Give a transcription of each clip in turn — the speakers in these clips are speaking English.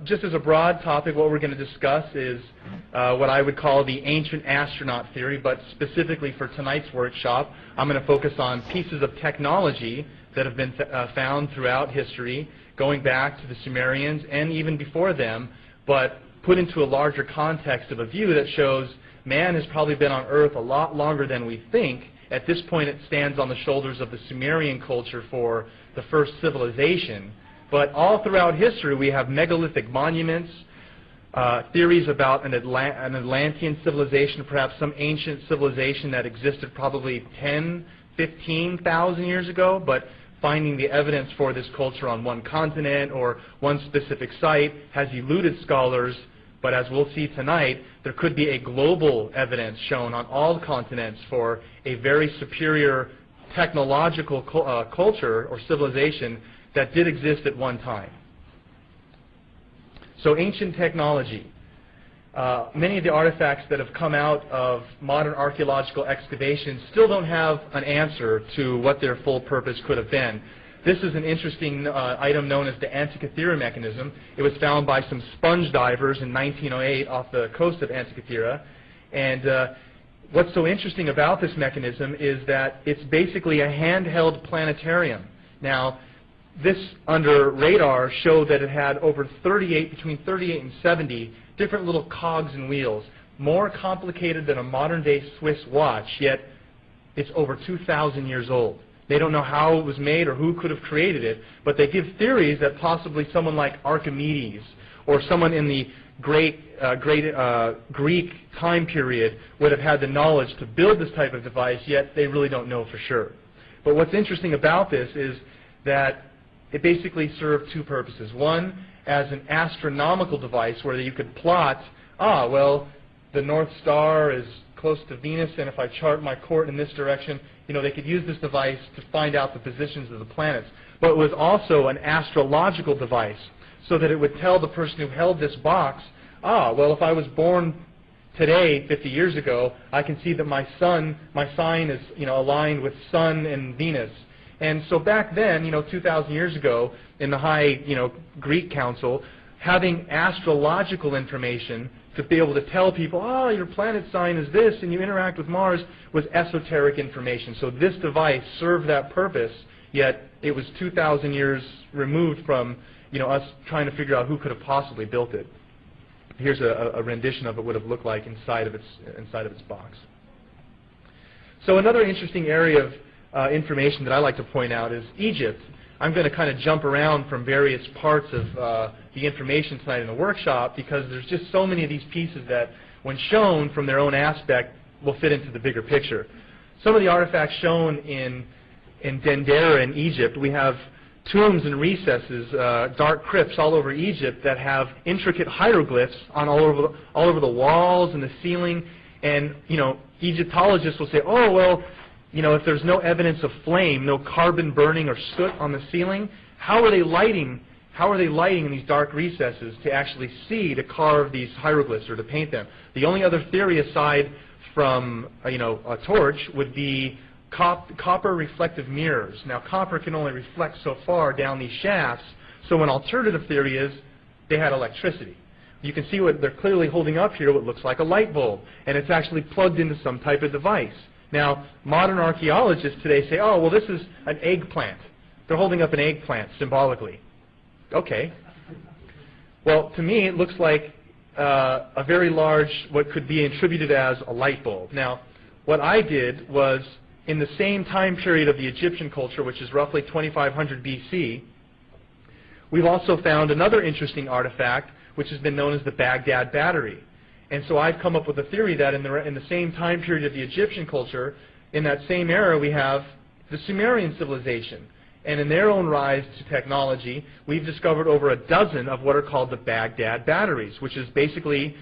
Just as a broad topic, what we're going to discuss is what I would call the ancient astronaut theory, but specifically for tonight's workshop, I'm going to focus on pieces of technology that have been found throughout history, going back to the Sumerians and even before them, but put into a larger context of a view that shows man has probably been on Earth a lot longer than we think. At this point, it stands on the shoulders of the Sumerian culture for the first civilization. But all throughout history, we have megalithic monuments, theories about an Atlantean civilization, perhaps some ancient civilization that existed probably 10, 15,000 years ago, but finding the evidence for this culture on one continent or one specific site has eluded scholars. But as we'll see tonight, there could be a global evidence shown on all continents for a very superior technological culture or civilization that did exist at one time. So ancient technology. Many of the artifacts that have come out of modern archaeological excavations still don't have an answer to what their full purpose could have been. This is an interesting item known as the Antikythera mechanism. It was found by some sponge divers in 1908 off the coast of Antikythera. And what's so interesting about this mechanism is that it's basically a handheld planetarium. Now, this under radar showed that it had between 38 and 70 different little cogs and wheels, more complicated than a modern-day Swiss watch, yet it's over 2,000 years old. They don't know how it was made or who could have created it, but they give theories that possibly someone like Archimedes or someone in the great Greek time period would have had the knowledge to build this type of device, yet they really don't know for sure. But what's interesting about this is that it basically served two purposes. One, as an astronomical device where you could plot, well, the North Star is close to Venus, and if I chart my court in this direction, they could use this device to find out the positions of the planets. But it was also an astrological device, so that it would tell the person who held this box, well, if I was born today, 50 years ago, I can see that my sign is aligned with Sun and Venus. And so back then, 2,000 years ago, in the high, Greek council, having astrological information to be able to tell people, your planet sign is this, and you interact with Mars, was esoteric information. So this device served that purpose, yet it was 2,000 years removed from, us trying to figure out who could have possibly built it. Here's a rendition of it would have looked like inside of its box. So another interesting area of information that I like to point out is Egypt. I'm going to kind of jump around from various parts of the information tonight in the workshop because there's just so many of these pieces that, when shown from their own aspect, will fit into the bigger picture. Some of the artifacts shown in Dendera in Egypt, we have tombs and recesses, dark crypts all over Egypt that have intricate hieroglyphs on all over the walls and the ceiling. And Egyptologists will say, well, if there's no evidence of flame, no carbon burning or soot on the ceiling, how are they lighting in these dark recesses to actually see, to carve these hieroglyphs or to paint them? The only other theory aside from a torch would be copper reflective mirrors. Now, copper can only reflect so far down these shafts, so an alternative theory is they had electricity. You can see what they're clearly holding up here, what looks like a light bulb, and it's actually plugged into some type of device. Now, modern archaeologists today say, well, this is an eggplant. They're holding up an eggplant symbolically. Okay. Well, to me, it looks like a very large, what could be attributed as a light bulb. Now, what I did was, in the same time period of the Egyptian culture, which is roughly 2500 BC, we've also found another interesting artifact, which has been known as the Baghdad Battery. And so I've come up with a theory that in the same time period of the Egyptian culture, in that same era, we have the Sumerian civilization. And in their own rise to technology, we've discovered over a dozen of what are called the Baghdad batteries, which is basically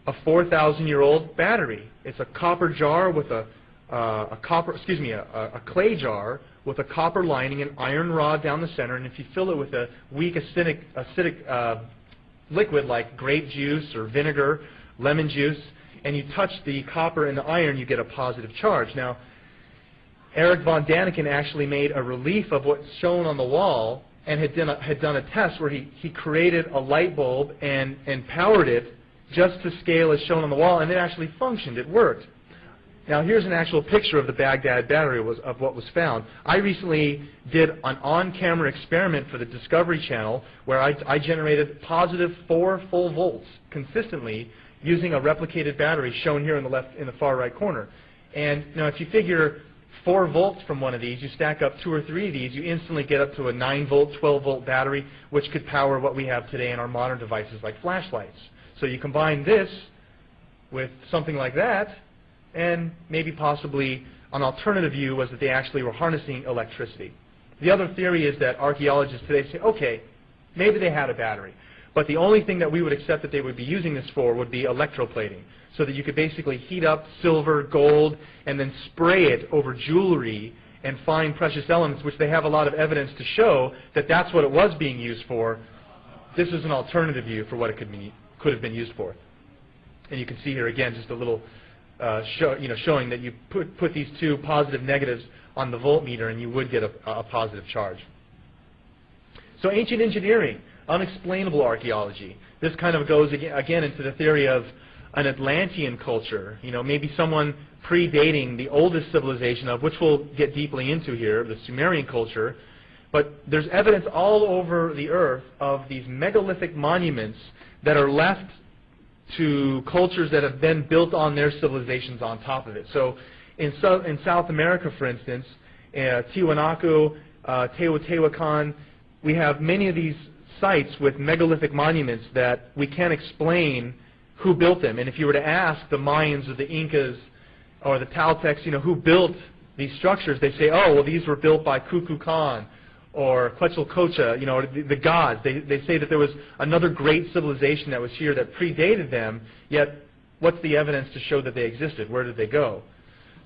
a 4,000-year-old battery. It's a copper jar with a clay jar with a copper lining and iron rod down the center. And if you fill it with a weak acidic liquid like grape juice or vinegar, lemon juice, and you touch the copper and the iron, you get a positive charge. Now, Eric von Daniken actually made a relief of what's shown on the wall and had done a test where he created a light bulb and powered it just to scale as shown on the wall, and it actually functioned. It worked. Now here's an actual picture of the Baghdad battery of what was found. I recently did an on-camera experiment for the Discovery Channel where I generated positive 4 full volts consistently using a replicated battery shown here in the far right corner. And now if you figure 4 volts from one of these, you stack up 2 or 3 of these, you instantly get up to a 9 volt, 12 volt battery, which could power what we have today in our modern devices like flashlights. So you combine this with something like that, and maybe possibly an alternative view was that they actually were harnessing electricity. The other theory is that archaeologists today say, okay, maybe they had a battery, but the only thing that we would accept that they would be using this for would be electroplating, so that you could basically heat up silver, gold, and then spray it over jewelry and find precious elements, which they have a lot of evidence to show that that's what it was being used for. This is an alternative view for what it could have been used for. And you can see here again just a little showing that you put these 2 positive negatives on the voltmeter and you would get a positive charge. So ancient engineering, unexplainable archaeology. This kind of goes again into the theory of an Atlantean culture, maybe someone predating the oldest civilization of which we'll get deeply into here, the Sumerian culture. But there's evidence all over the earth of these megalithic monuments that are left to cultures that have been built on their civilizations on top of it. So in South America, for instance, Tiwanaku, Teotihuacan, we have many of these sites with megalithic monuments that we can't explain who built them. And if you were to ask the Mayans or the Incas or the Toltecs, who built these structures, they say, oh, well, these were built by Kukulkan or Quetzalcoatl, the gods. They say that there was another great civilization that was here that predated them, yet what's the evidence to show that they existed? Where did they go?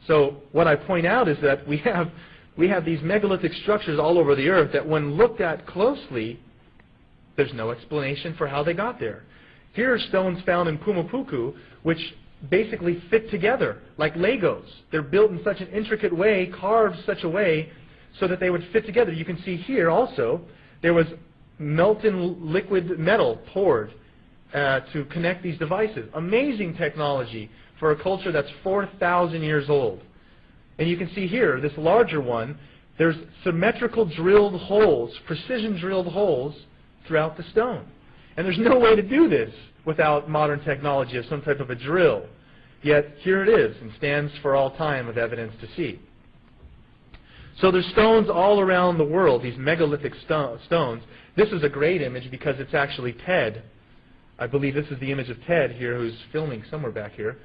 So what I point out is that we have these megalithic structures all over the earth that when looked at closely, there's no explanation for how they got there. Here are stones found in Pumapuku which basically fit together like Legos. They're built in such an intricate way, carved such a way so that they would fit together. You can see here also there was molten liquid metal poured to connect these devices. Amazing technology for a culture that's 4,000 years old. And you can see here, this larger one, there's symmetrical drilled holes, precision drilled holes throughout the stone. And there's no way to do this without modern technology of some type of a drill. Yet here it is and stands for all time of evidence to see. So there's stones all around the world, these megalithic stones. This is a great image because it's actually Ted. I believe this is the image of Ted here, who's filming somewhere back here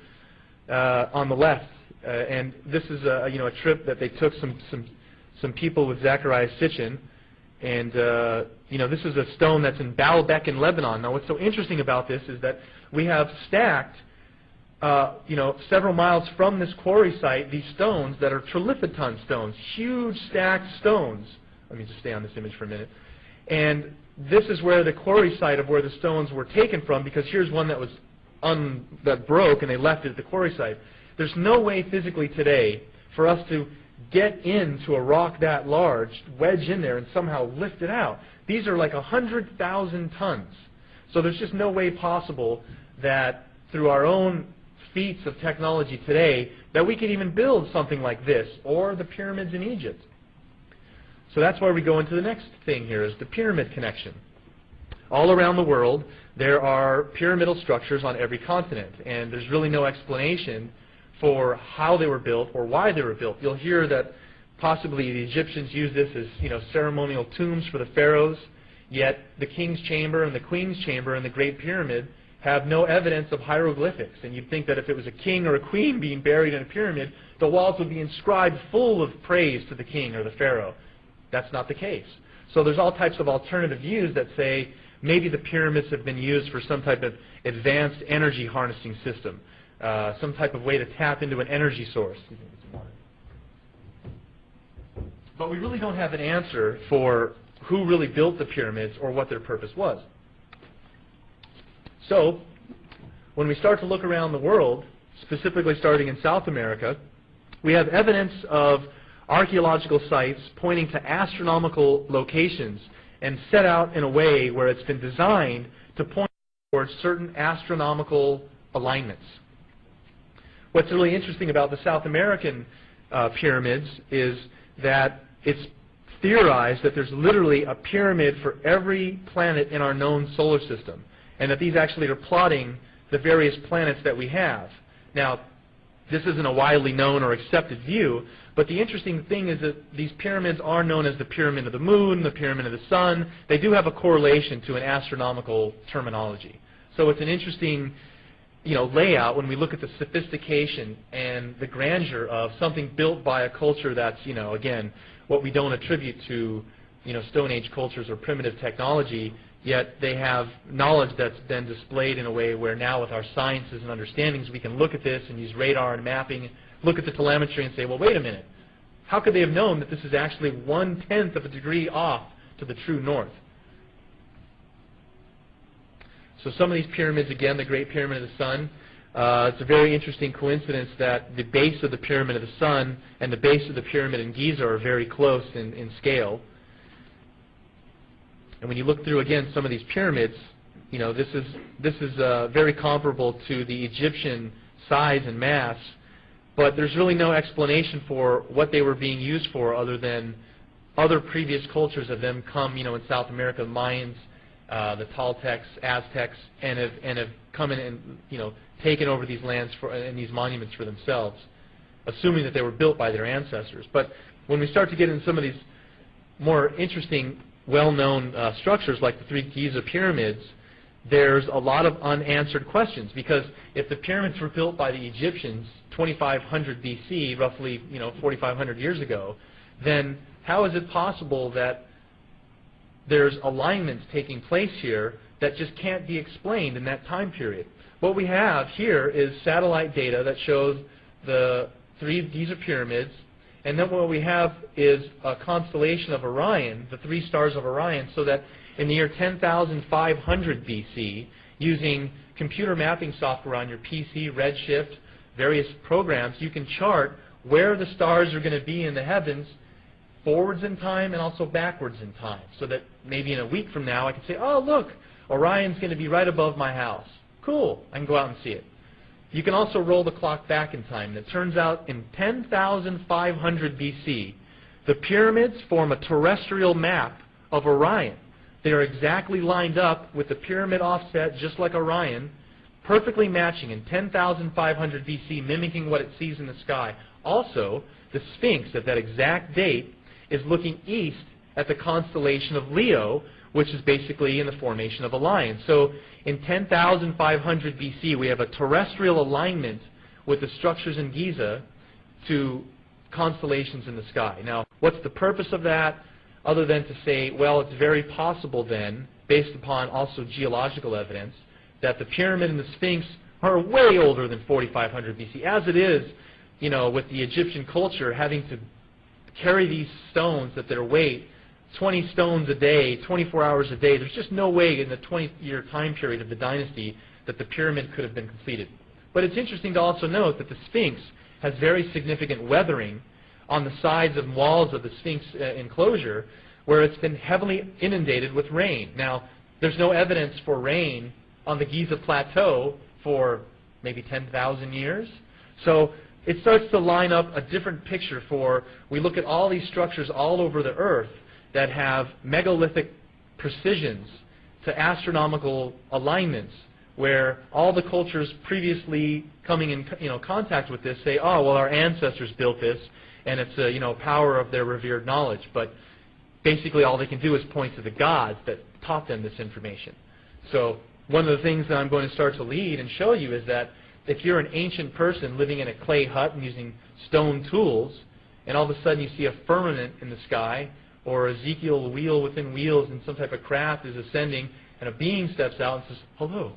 on the left. And this is a trip that they took some people with Zechariah Sitchin. And this is a stone that's in Baalbek in Lebanon. Now what's so interesting about this is that we have stacked several miles from this quarry site, these stones that are trilithiton stones, huge stacked stones. Let me just stay on this image for a minute. And this is where the quarry site of where the stones were taken from, because here's one that broke and they left it at the quarry site. There's no way physically today for us to get into a rock that large, wedge in there, and somehow lift it out. These are like 100,000 tons. So there's just no way possible that through our own feats of technology today that we could even build something like this or the pyramids in Egypt. So that's where we go into the next thing here, is the pyramid connection. All around the world there are pyramidal structures on every continent, and there's really no explanation for how they were built or why they were built. You'll hear that possibly the Egyptians used this as ceremonial tombs for the pharaohs, yet the king's chamber and the queen's chamber in the Great Pyramid have no evidence of hieroglyphics. And you'd think that if it was a king or a queen being buried in a pyramid, the walls would be inscribed full of praise to the king or the pharaoh. That's not the case. So there's all types of alternative views that say maybe the pyramids have been used for some type of advanced energy harnessing system, some type of way to tap into an energy source. But we really don't have an answer for who really built the pyramids or what their purpose was. So, when we start to look around the world, specifically starting in South America, we have evidence of archaeological sites pointing to astronomical locations and set out in a way where it's been designed to point towards certain astronomical alignments. What's really interesting about the South American pyramids is that it's theorized that there's literally a pyramid for every planet in our known solar system, and that these actually are plotting the various planets that we have. Now, this isn't a widely known or accepted view, but the interesting thing is that these pyramids are known as the Pyramid of the Moon, the Pyramid of the Sun. They do have a correlation to an astronomical terminology. So it's an interesting layout when we look at the sophistication and the grandeur of something built by a culture that's, again, what we don't attribute to, Stone Age cultures or primitive technology, yet they have knowledge that's been displayed in a way where now with our sciences and understandings we can look at this and use radar and mapping, look at the telemetry and say, well, wait a minute, how could they have known that this is actually 1/10 of a degree off to the true north? So some of these pyramids, again, the Great Pyramid of the Sun, it's a very interesting coincidence that the base of the Pyramid of the Sun and the base of the Pyramid in Giza are very close in scale. And when you look through, again, some of these pyramids, this is very comparable to the Egyptian size and mass, but there's really no explanation for what they were being used for other than other previous cultures of them come, in South America, Mayans, the Toltecs, Aztecs, and have come in and taken over these lands and these monuments for themselves, assuming that they were built by their ancestors. But when we start to get into some of these more interesting, well-known structures like the 3 Giza pyramids, there's a lot of unanswered questions, because if the pyramids were built by the Egyptians 2500 BC, roughly 4,500 years ago, then how is it possible that there's alignments taking place here that just can't be explained in that time period? What we have here is satellite data that shows the 3 Giza pyramids, and then what we have is a constellation of Orion, the 3 stars of Orion, so that in the year 10,500 BC, using computer mapping software on your PC, Redshift, various programs, you can chart where the stars are going to be in the heavens forwards in time and also backwards in time, so that maybe in a week from now I can say, oh, look, Orion's going to be right above my house. Cool, I can go out and see it. You can also roll the clock back in time. And it turns out in 10,500 BC, the pyramids form a terrestrial map of Orion. They are exactly lined up with the pyramid offset, just like Orion, perfectly matching in 10,500 BC, mimicking what it sees in the sky. Also, the Sphinx at that exact date is looking east at the constellation of Leo, which is basically in the formation of a lion. So in 10,500 BC, we have a terrestrial alignment with the structures in Giza to constellations in the sky. Now, what's the purpose of that, other than to say, well, it's very possible then, based upon also geological evidence, that the pyramid and the Sphinx are way older than 4,500 BC. As it is, with the Egyptian culture having to carry these stones at their weight, 20 stones a day, 24 hours a day, there's just no way in the 20-year time period of the dynasty that the pyramid could have been completed. But it's interesting to also note that the Sphinx has very significant weathering on the sides and walls of the Sphinx enclosure, where it's been heavily inundated with rain. Now, there's no evidence for rain on the Giza Plateau for maybe 10,000 years. So it starts to line up a different picture for, we look at all these structures all over the earth that have megalithic precisions to astronomical alignments, where all the cultures previously coming in contact with this say, oh, well, our ancestors built this, and it's a power of their revered knowledge. But basically all they can do is point to the gods that taught them this information. So one of the things that I'm going to start to lead and show you is that if you're an ancient person living in a clay hut and using stone tools, and all of a sudden you see a firmament in the sky, or Ezekiel wheel within wheels and some type of craft is ascending, and a being steps out and says, hello.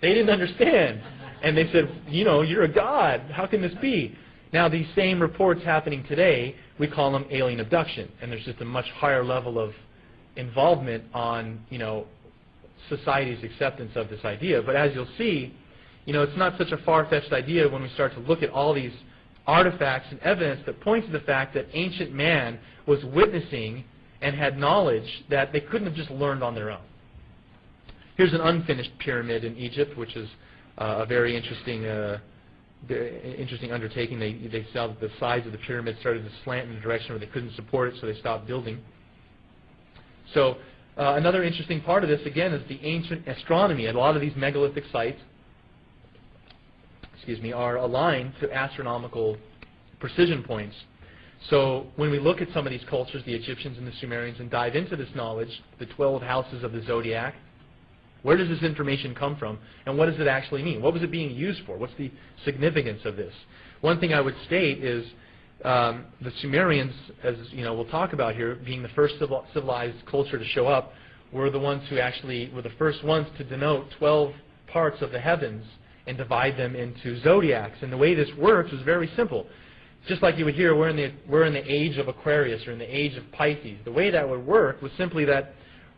They didn't understand. And they said, you're a god. How can this be? Now, these same reports happening today, we call them alien abduction. And there's just a much higher level of involvement on, society's acceptance of this idea. But as you'll see, it's not such a far-fetched idea when we start to look at all these artifacts and evidence that point to the fact that ancient man was witnessing and had knowledge that they couldn't have just learned on their own. Here's an unfinished pyramid in Egypt, which is a very interesting undertaking. They saw that the sides of the pyramid started to slant in a direction where they couldn't support it, so they stopped building. So another interesting part of this, again, is the ancient astronomy. And a lot of these megalithic sites are aligned to astronomical precision points. So when we look at some of these cultures, the Egyptians and the Sumerians, and dive into this knowledge, the 12 houses of the zodiac, where does this information come from, and what does it actually mean? What was it being used for? What's the significance of this? One thing I would state is the Sumerians, as we'll talk about here, being the first civilized culture to show up, were the ones who actually were the first ones to denote 12 parts of the heavens and divide them into zodiacs. And the way this works is very simple. Just like you would hear, we're in the age of Aquarius or in the age of Pisces. The way that would work was simply that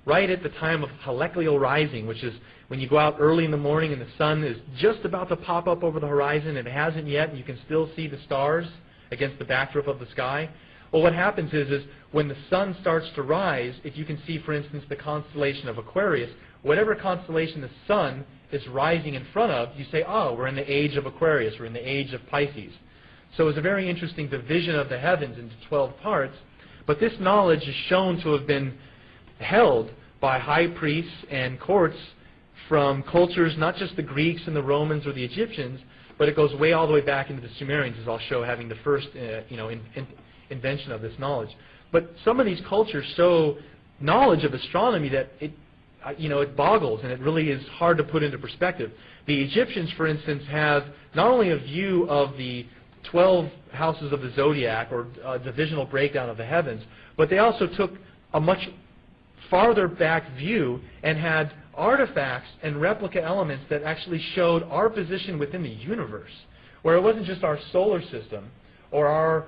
right at the time of heliochal rising, which is when you go out early in the morning and the sun is just about to pop up over the horizon and it hasn't yet, and you can still see the stars against the backdrop of the sky. Well, what happens is when the sun starts to rise, if you can see, for instance, the constellation of Aquarius, whatever constellation the sun is rising in front of, you say, oh, we're in the age of Aquarius, we're in the age of Pisces. So it's a very interesting division of the heavens into 12 parts, but this knowledge is shown to have been held by high priests and courts from cultures, not just the Greeks and the Romans or the Egyptians, but it goes way all the way back into the Sumerians, as I'll show, having the first invention of this knowledge. But some of these cultures show knowledge of astronomy that it boggles, and it really is hard to put into perspective. The Egyptians, for instance, have not only a view of the 12 houses of the zodiac, or a divisional breakdown of the heavens, but they also took a much farther back view and had artifacts and replica elements that actually showed our position within the universe, where it wasn't just our solar system or our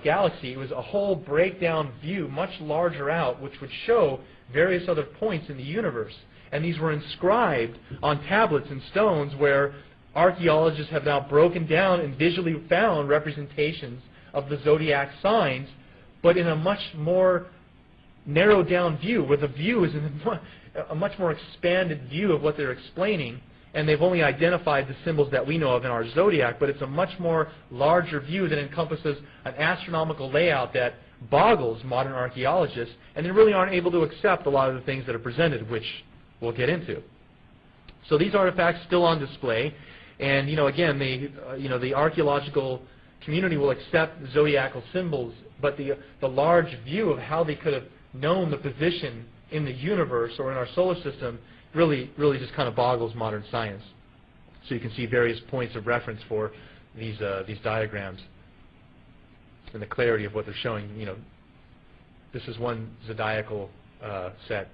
galaxy. It was a whole breakdown view, much larger out, which would show various other points in the universe. And these were inscribed on tablets and stones, where archaeologists have now broken down and visually found representations of the zodiac signs, but in a much more narrowed down view, where the view is in a much more expanded view of what they're explaining, and they've only identified the symbols that we know of in our zodiac, but it's a much more larger view that encompasses an astronomical layout that boggles modern archaeologists, and they really aren't able to accept a lot of the things that are presented, which we'll get into. So these artifacts still on display, and again, the archaeological community will accept zodiacal symbols, but the large view of how they could have known the position in the universe or in our solar system really just kind of boggles modern science. So you can see various points of reference for these diagrams and the clarity of what they're showing. This is one zodiacal set,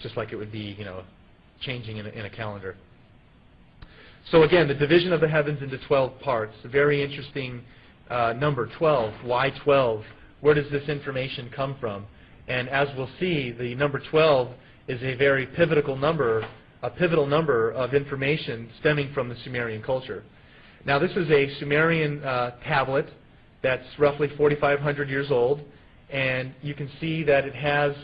just like it would be changing in a calendar. So again, the division of the heavens into 12 parts, a very interesting number, 12. Why 12? Where does this information come from? And as we'll see, the number 12 is a very pivotal number of information stemming from the Sumerian culture. Now, this is a Sumerian tablet that's roughly 4,500 years old, and you can see that it has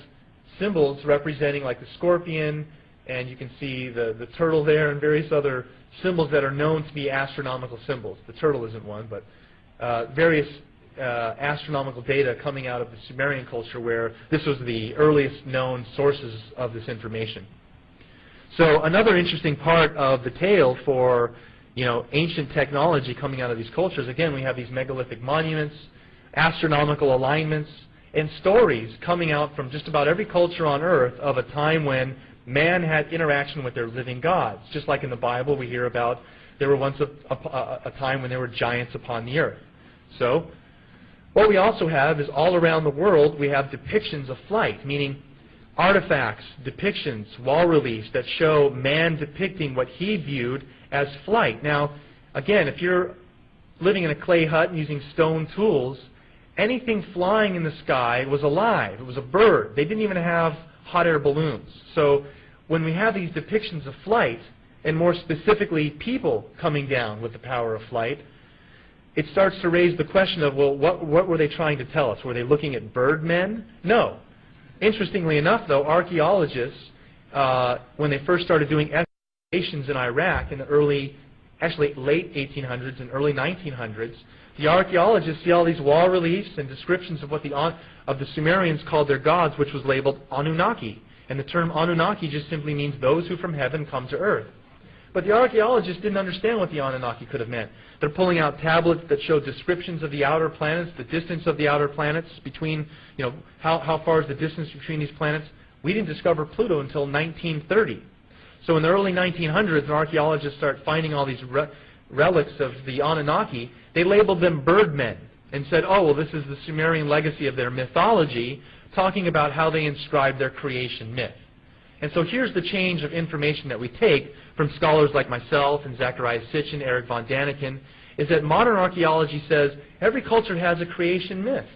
symbols representing like the scorpion, and you can see the turtle there and various other symbols that are known to be astronomical symbols. The turtle isn't one, but various astronomical data coming out of the Sumerian culture, where this was the earliest known sources of this information. So another interesting part of the tale for ancient technology coming out of these cultures, again, we have these megalithic monuments, astronomical alignments, and stories coming out from just about every culture on Earth of a time when man had interaction with their living gods. Just like in the Bible, we hear about there were once a time when there were giants upon the earth. So what we also have is all around the world we have depictions of flight, meaning artifacts, depictions, wall reliefs that show man depicting what he viewed as flight. Now, again, if you're living in a clay hut and using stone tools, anything flying in the sky was alive. It was a bird. They didn't even have hot air balloons. So when we have these depictions of flight, and more specifically people coming down with the power of flight, it starts to raise the question of, well, what were they trying to tell us? Were they looking at birdmen? No. Interestingly enough, though, archaeologists, when they first started doing excavations in Iraq in the late 1800s and early 1900s, the archaeologists see all these wall reliefs and descriptions of what the Sumerians called their gods, which was labeled Anunnaki. And the term Anunnaki just simply means those who from heaven come to earth. But the archaeologists didn't understand what the Anunnaki could have meant. They're pulling out tablets that show descriptions of the outer planets, the distance of the outer planets between, how far is the distance between these planets. We didn't discover Pluto until 1930. So in the early 1900s, when archaeologists start finding all these relics of the Anunnaki, they labeled them birdmen and said, oh, well, this is the Sumerian legacy of their mythology, talking about how they inscribed their creation myth. And so here's the change of information that we take from scholars like myself and Zachariah Sitchin, Eric von Daniken, is that modern archaeology says every culture has a creation myth.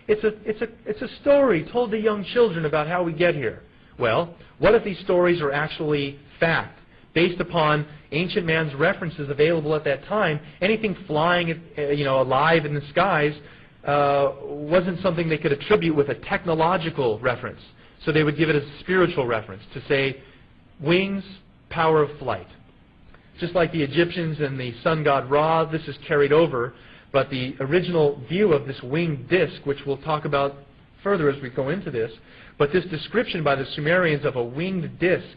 It's a story told to young children about how we get here. Well, what if these stories are actually fact, based upon ancient man's references available at that time? Anything flying, alive in the skies wasn't something they could attribute with a technological reference. So they would give it as a spiritual reference to say, wings, power of flight. Just like the Egyptians and the sun god Ra, this is carried over, but the original view of this winged disc, which we'll talk about further as we go into this, but this description by the Sumerians of a winged disc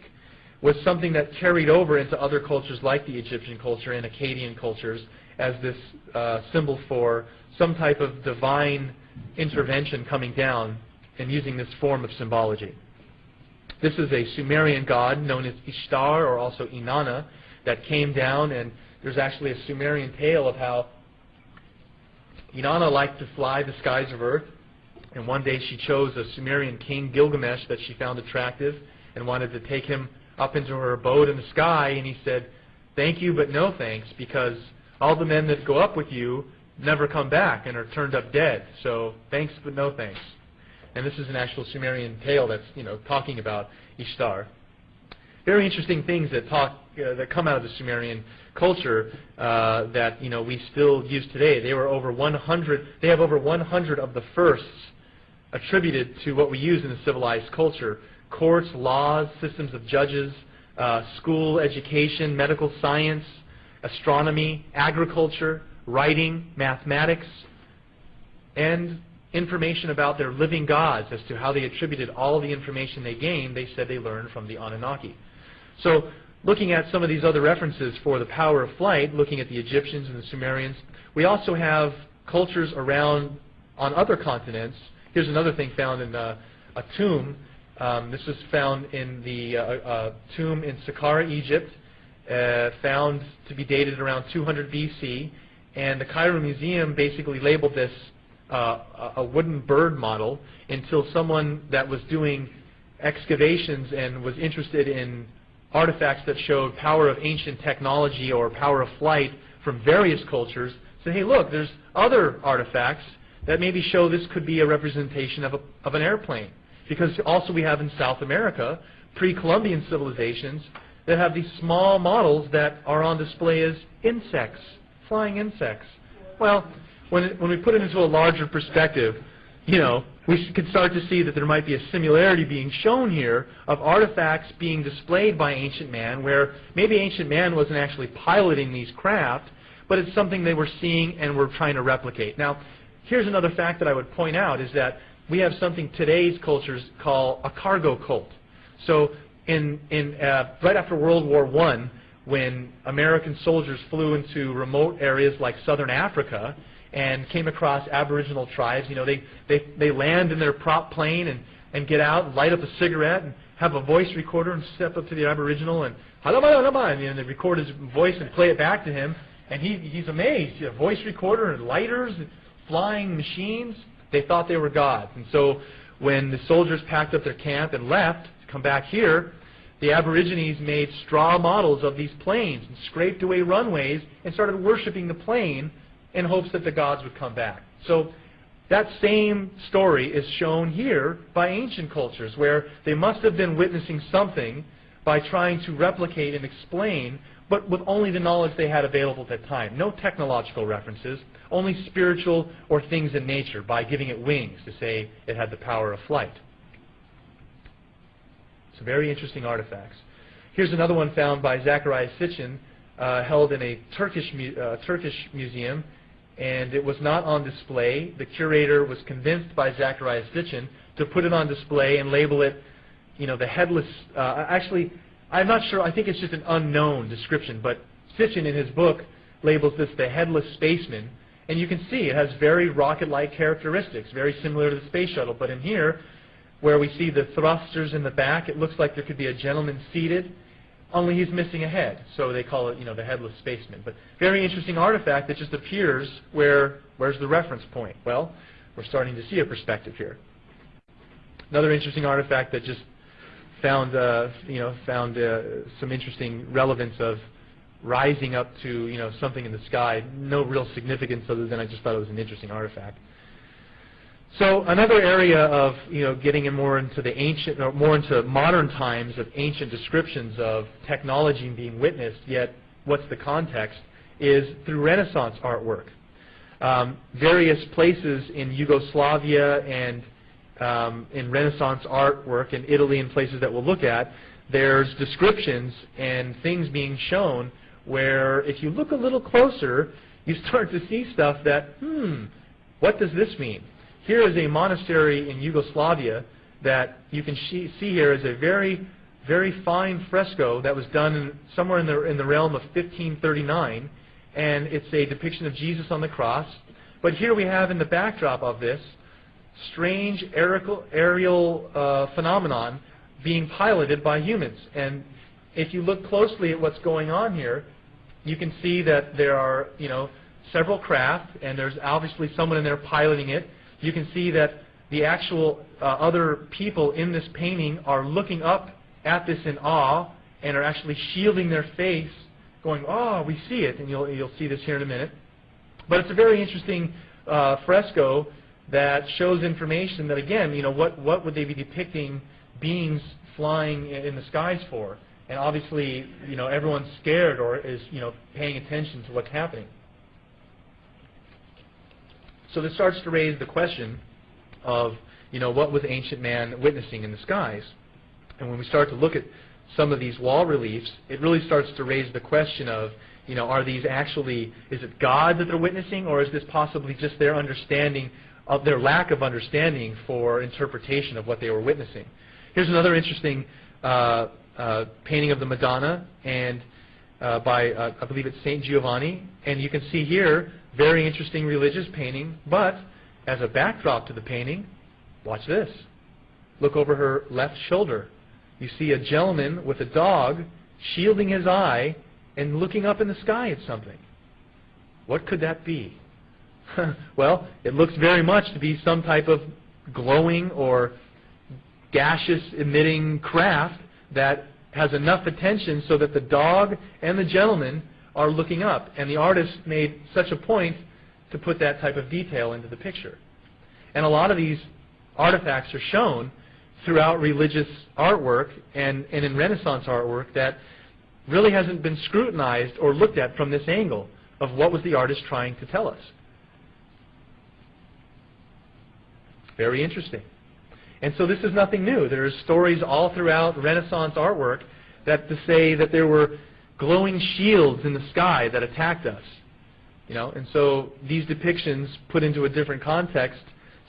was something that carried over into other cultures like the Egyptian culture and Akkadian cultures as this symbol for some type of divine intervention coming down and using this form of symbology. This is a Sumerian god known as Ishtar, or also Inanna, that came down, and there's actually a Sumerian tale of how Inanna liked to fly the skies of Earth, and one day she chose a Sumerian king, Gilgamesh, that she found attractive and wanted to take him up into her abode in the sky, and he said, thank you, but no thanks, because all the men that go up with you never come back and are turned up dead, so thanks, but no thanks. And this is an actual Sumerian tale that's, talking about Ishtar. Very interesting things that come out of the Sumerian culture that we still use today. They have over 100 of the firsts attributed to what we use in a civilized culture: courts, laws, systems of judges, school education, medical science, astronomy, agriculture, writing, mathematics, and information about their living gods as to how they attributed all the information they gained. They said they learned from the Anunnaki. So looking at some of these other references for the power of flight, looking at the Egyptians and the Sumerians, we also have cultures around on other continents. Here's another thing found in a tomb. This was found in the tomb in Saqqara, Egypt, found to be dated around 200 BC. And the Cairo Museum basically labeled this a wooden bird model until someone that was doing excavations and was interested in artifacts that showed power of ancient technology or power of flight from various cultures said, hey, look, there's other artifacts that maybe show this could be a representation of an airplane. Because also we have in South America pre-Columbian civilizations that have these small models that are on display as insects, flying insects. Well, when we put it into a larger perspective, we could start to see that there might be a similarity being shown here of artifacts being displayed by ancient man, where maybe ancient man wasn't actually piloting these craft, but it's something they were seeing and were trying to replicate. Now, here's another fact that I would point out, is that we have something today's cultures call a cargo cult. So right after World War I, when American soldiers flew into remote areas like southern Africa and came across Aboriginal tribes, they land in their prop plane and get out and light up a cigarette and have a voice recorder and step up to the Aboriginal and they record his voice and play it back to him, and he's amazed. A voice recorder and lighters, and flying machines. They thought they were gods. And so when the soldiers packed up their camp and left to come back here, the Aborigines made straw models of these planes and scraped away runways and started worshiping the plane in hopes that the gods would come back. So that same story is shown here by ancient cultures, where they must have been witnessing something by trying to replicate and explain, but with only the knowledge they had available at that time. No technological references, only spiritual or things in nature, by giving it wings to say it had the power of flight. So very interesting artifacts. Here's another one found by Zacharias Sitchin, held in a Turkish museum, and it was not on display. The curator was convinced by Zacharias Sitchin to put it on display and label it, the headless. Actually, I'm not sure. I think it's just an unknown description. But Sitchin, in his book, labels this the headless spaceman, and you can see it has very rocket-like characteristics, very similar to the space shuttle. But in here, where we see the thrusters in the back, it looks like there could be a gentleman seated, only he's missing a head. So they call it, the headless spaceman. But very interesting artifact that just appears where's the reference point? Well, we're starting to see a perspective here. Another interesting artifact that just found some interesting relevance of rising up to something in the sky. No real significance other than I just thought it was an interesting artifact. So another area of getting in more into the ancient, or more into modern times, of ancient descriptions of technology being witnessed, yet what's the context, is through Renaissance artwork. Various places in Yugoslavia and in Renaissance artwork in Italy and places that we'll look at, there's descriptions and things being shown where if you look a little closer, you start to see stuff that, what does this mean? Here is a monastery in Yugoslavia that you can see here is a very, very fine fresco that was done somewhere in the realm of 1539, and it's a depiction of Jesus on the cross. But here we have in the backdrop of this strange aerial phenomenon being piloted by humans. And if you look closely at what's going on here, you can see that there are several craft, and there's obviously someone in there piloting it. You can see that the actual other people in this painting are looking up at this in awe and are actually shielding their face, going, "Oh, we see it," and you'll see this here in a minute. But it's a very interesting fresco that shows information that, again, what would they be depicting beings flying in the skies for? And obviously, everyone's scared or is paying attention to what's happening. So this starts to raise the question of, what was ancient man witnessing in the skies? And when we start to look at some of these wall reliefs, it really starts to raise the question of, are these actually, is it God that they're witnessing, or is this possibly just their understanding of their lack of understanding for interpretation of what they were witnessing? Here's another interesting painting of the Madonna, and by, I believe it's St. Giovanni, and you can see here, very interesting religious painting, but as a backdrop to the painting, watch this. Look over her left shoulder. You see a gentleman with a dog shielding his eye and looking up in the sky at something. What could that be? Well, it looks very much to be some type of glowing or gaseous emitting craft that has enough attention so that the dog and the gentleman are looking up. And the artist made such a point to put that type of detail into the picture. And a lot of these artifacts are shown throughout religious artwork and in Renaissance artwork that really hasn't been scrutinized or looked at from this angle of what was the artist trying to tell us. Very interesting. And so this is nothing new. There's stories all throughout Renaissance artwork that to say that there were glowing shields in the sky that attacked us. And so these depictions put into a different context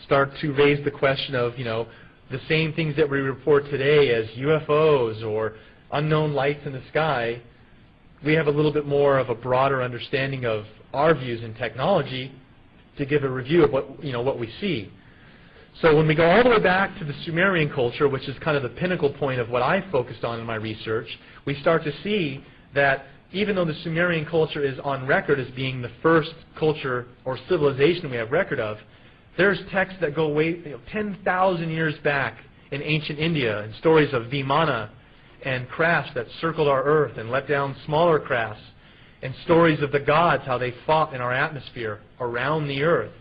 start to raise the question of, the same things that we report today as UFOs or unknown lights in the sky. We have a little bit more of a broader understanding of our views in technology to give a review of what we see. So when we go all the way back to the Sumerian culture, which is kind of the pinnacle point of what I focused on in my research, we start to see that even though the Sumerian culture is on record as being the first culture or civilization we have record of, there's texts that go way 10,000 years back in ancient India, and stories of Vimana and crafts that circled our Earth and let down smaller crafts, and stories of the gods, how they fought in our atmosphere around the Earth.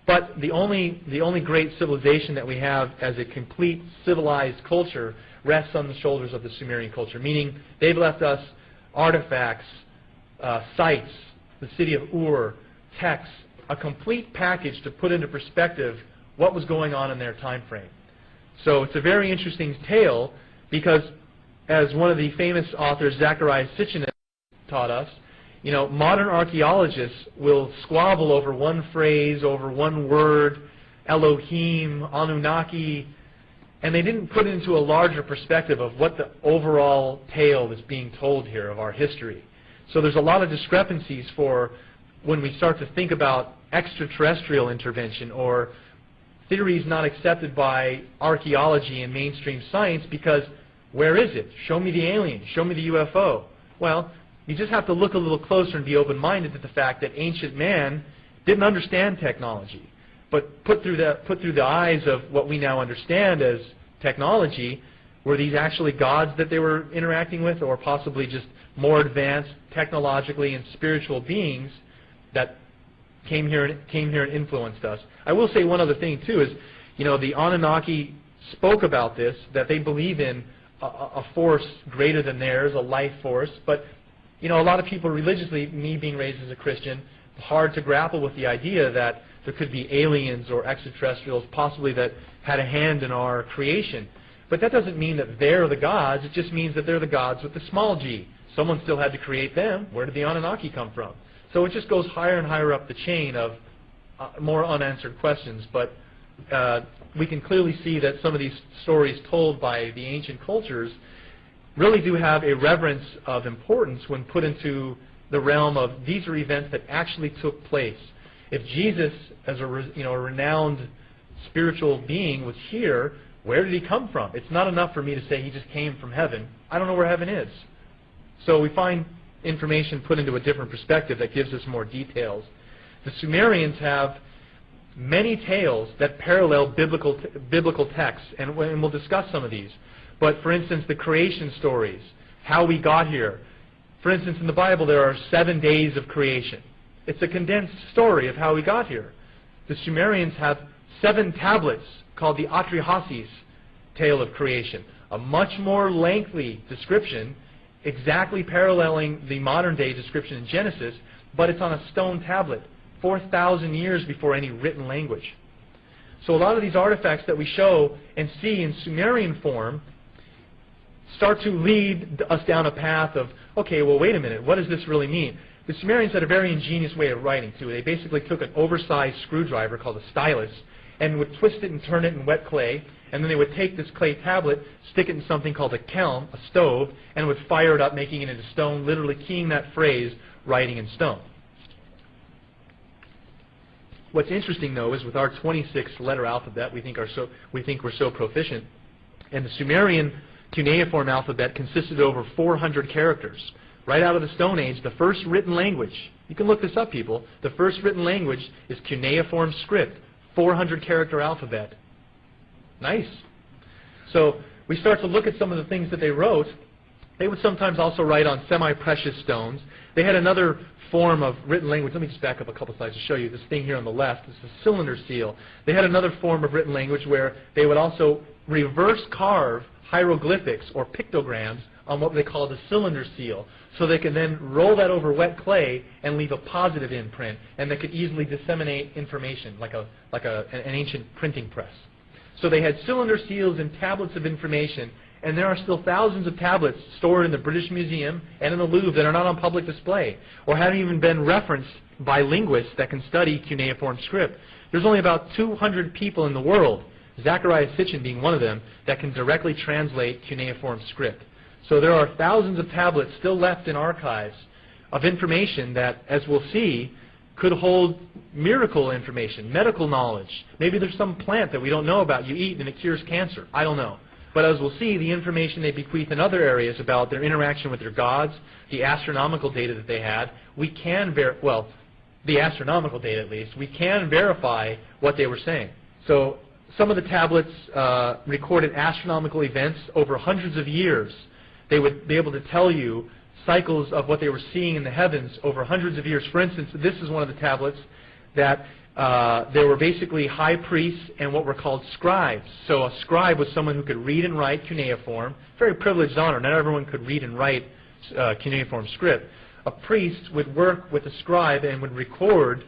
But the only great civilization that we have as a complete civilized culture rests on the shoulders of the Sumerian culture, meaning they've left us artifacts, sites, the city of Ur, texts, a complete package to put into perspective what was going on in their time frame. So it's a very interesting tale because, as one of the famous authors, Zacharias Sitchin, taught us, modern archaeologists will squabble over one phrase, over one word, Elohim, Anunnaki, and they didn't put it into a larger perspective of what the overall tale is being told here of our history. So there's a lot of discrepancies for when we start to think about extraterrestrial intervention or theories not accepted by archaeology and mainstream science, because where is it? Show me the alien. Show me the UFO. Well, you just have to look a little closer and be open-minded to the fact that ancient man didn't understand technology. But put through the eyes of what we now understand as technology, were these actually gods that they were interacting with, or possibly just more advanced technologically and spiritual beings that came here and influenced us? I will say one other thing too is, the Anunnaki spoke about this, that they believe in a force greater than theirs, a life force. But a lot of people religiously, me being raised as a Christian, hard to grapple with the idea that there could be aliens or extraterrestrials possibly that had a hand in our creation. But that doesn't mean that they're the gods. It just means that they're the gods with the small g. Someone still had to create them. Where did the Anunnaki come from? So it just goes higher and higher up the chain of more unanswered questions. But we can clearly see that some of these stories told by the ancient cultures really do have a reverence of importance when put into the realm of these are events that actually took place. If Jesus, as a renowned spiritual being, was here, where did he come from? It's not enough for me to say he just came from heaven. I don't know where heaven is. So we find information put into a different perspective that gives us more details. The Sumerians have many tales that parallel biblical texts, and we'll discuss some of these. But for instance, the creation stories, how we got here. For instance, in the Bible there are 7 days of creation. It's a condensed story of how we got here. The Sumerians have 7 tablets called the Atrahasis tale of creation, a much more lengthy description, exactly paralleling the modern day description in Genesis, but it's on a stone tablet, 4,000 years before any written language. So a lot of these artifacts that we show and see in Sumerian form start to lead us down a path of, okay, well, wait a minute, what does this really mean? The Sumerians had a very ingenious way of writing, too. They basically took an oversized screwdriver called a stylus and would twist it and turn it in wet clay, and then they would take this clay tablet, stick it in something called a kiln, a stove, and would fire it up, making it into stone, literally keying that phrase, writing in stone. What's interesting, though, is with our 26-letter alphabet, we think we're so proficient, and the Sumerian cuneiform alphabet consisted of over 400 characters. Right out of the Stone Age, the first written language, you can look this up, people, the first written language is cuneiform script, 400-character alphabet. Nice. So we start to look at some of the things that they wrote. They would sometimes also write on semi-precious stones. They had another form of written language. Let me just back up a couple slides to show you this thing here on the left. This is a cylinder seal. They had another form of written language where they would also reverse carve hieroglyphics or pictograms on what they call the cylinder seal, so they can then roll that over wet clay and leave a positive imprint, and they could easily disseminate information like an ancient printing press. So they had cylinder seals and tablets of information, and there are still thousands of tablets stored in the British Museum and in the Louvre that are not on public display, or haven't even been referenced by linguists that can study cuneiform script. There's only about 200 people in the world, Zacharias Sitchin being one of them, that can directly translate cuneiform script. So there are thousands of tablets still left in archives of information that, as we'll see, could hold miracle information, medical knowledge. Maybe there's some plant that we don't know about you eat and it cures cancer. I don't know. But as we'll see, the information they bequeath in other areas about their interaction with their gods, the astronomical data that they had, we can the astronomical data at least, we can verify what they were saying. So some of the tablets recorded astronomical events over hundreds of years. They would be able to tell you cycles of what they were seeing in the heavens over hundreds of years. For instance, this is one of the tablets that there were basically high priests and what were called scribes. So a scribe was someone who could read and write cuneiform, very privileged honor. Not everyone could read and write cuneiform script. A priest would work with a scribe and would record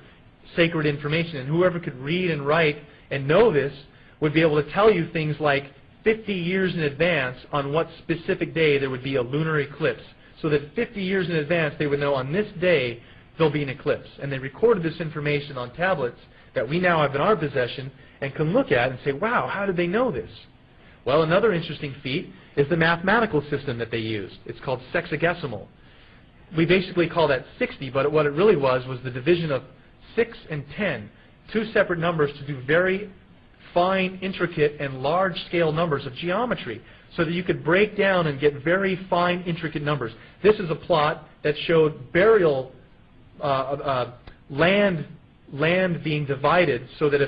sacred information, and whoever could read and write and know this would be able to tell you things like 50 years in advance on what specific day there would be a lunar eclipse, so that 50 years in advance they would know on this day there'll be an eclipse. And they recorded this information on tablets that we now have in our possession and can look at and say, wow, how did they know this? Well, another interesting feat is the mathematical system that they used. It's called sexagesimal. We basically call that 60, but what it really was the division of 6 and 10, two separate numbers to do very fine, intricate, and large-scale numbers of geometry, so that you could break down and get very fine, intricate numbers. This is a plot that showed burial land being divided, so that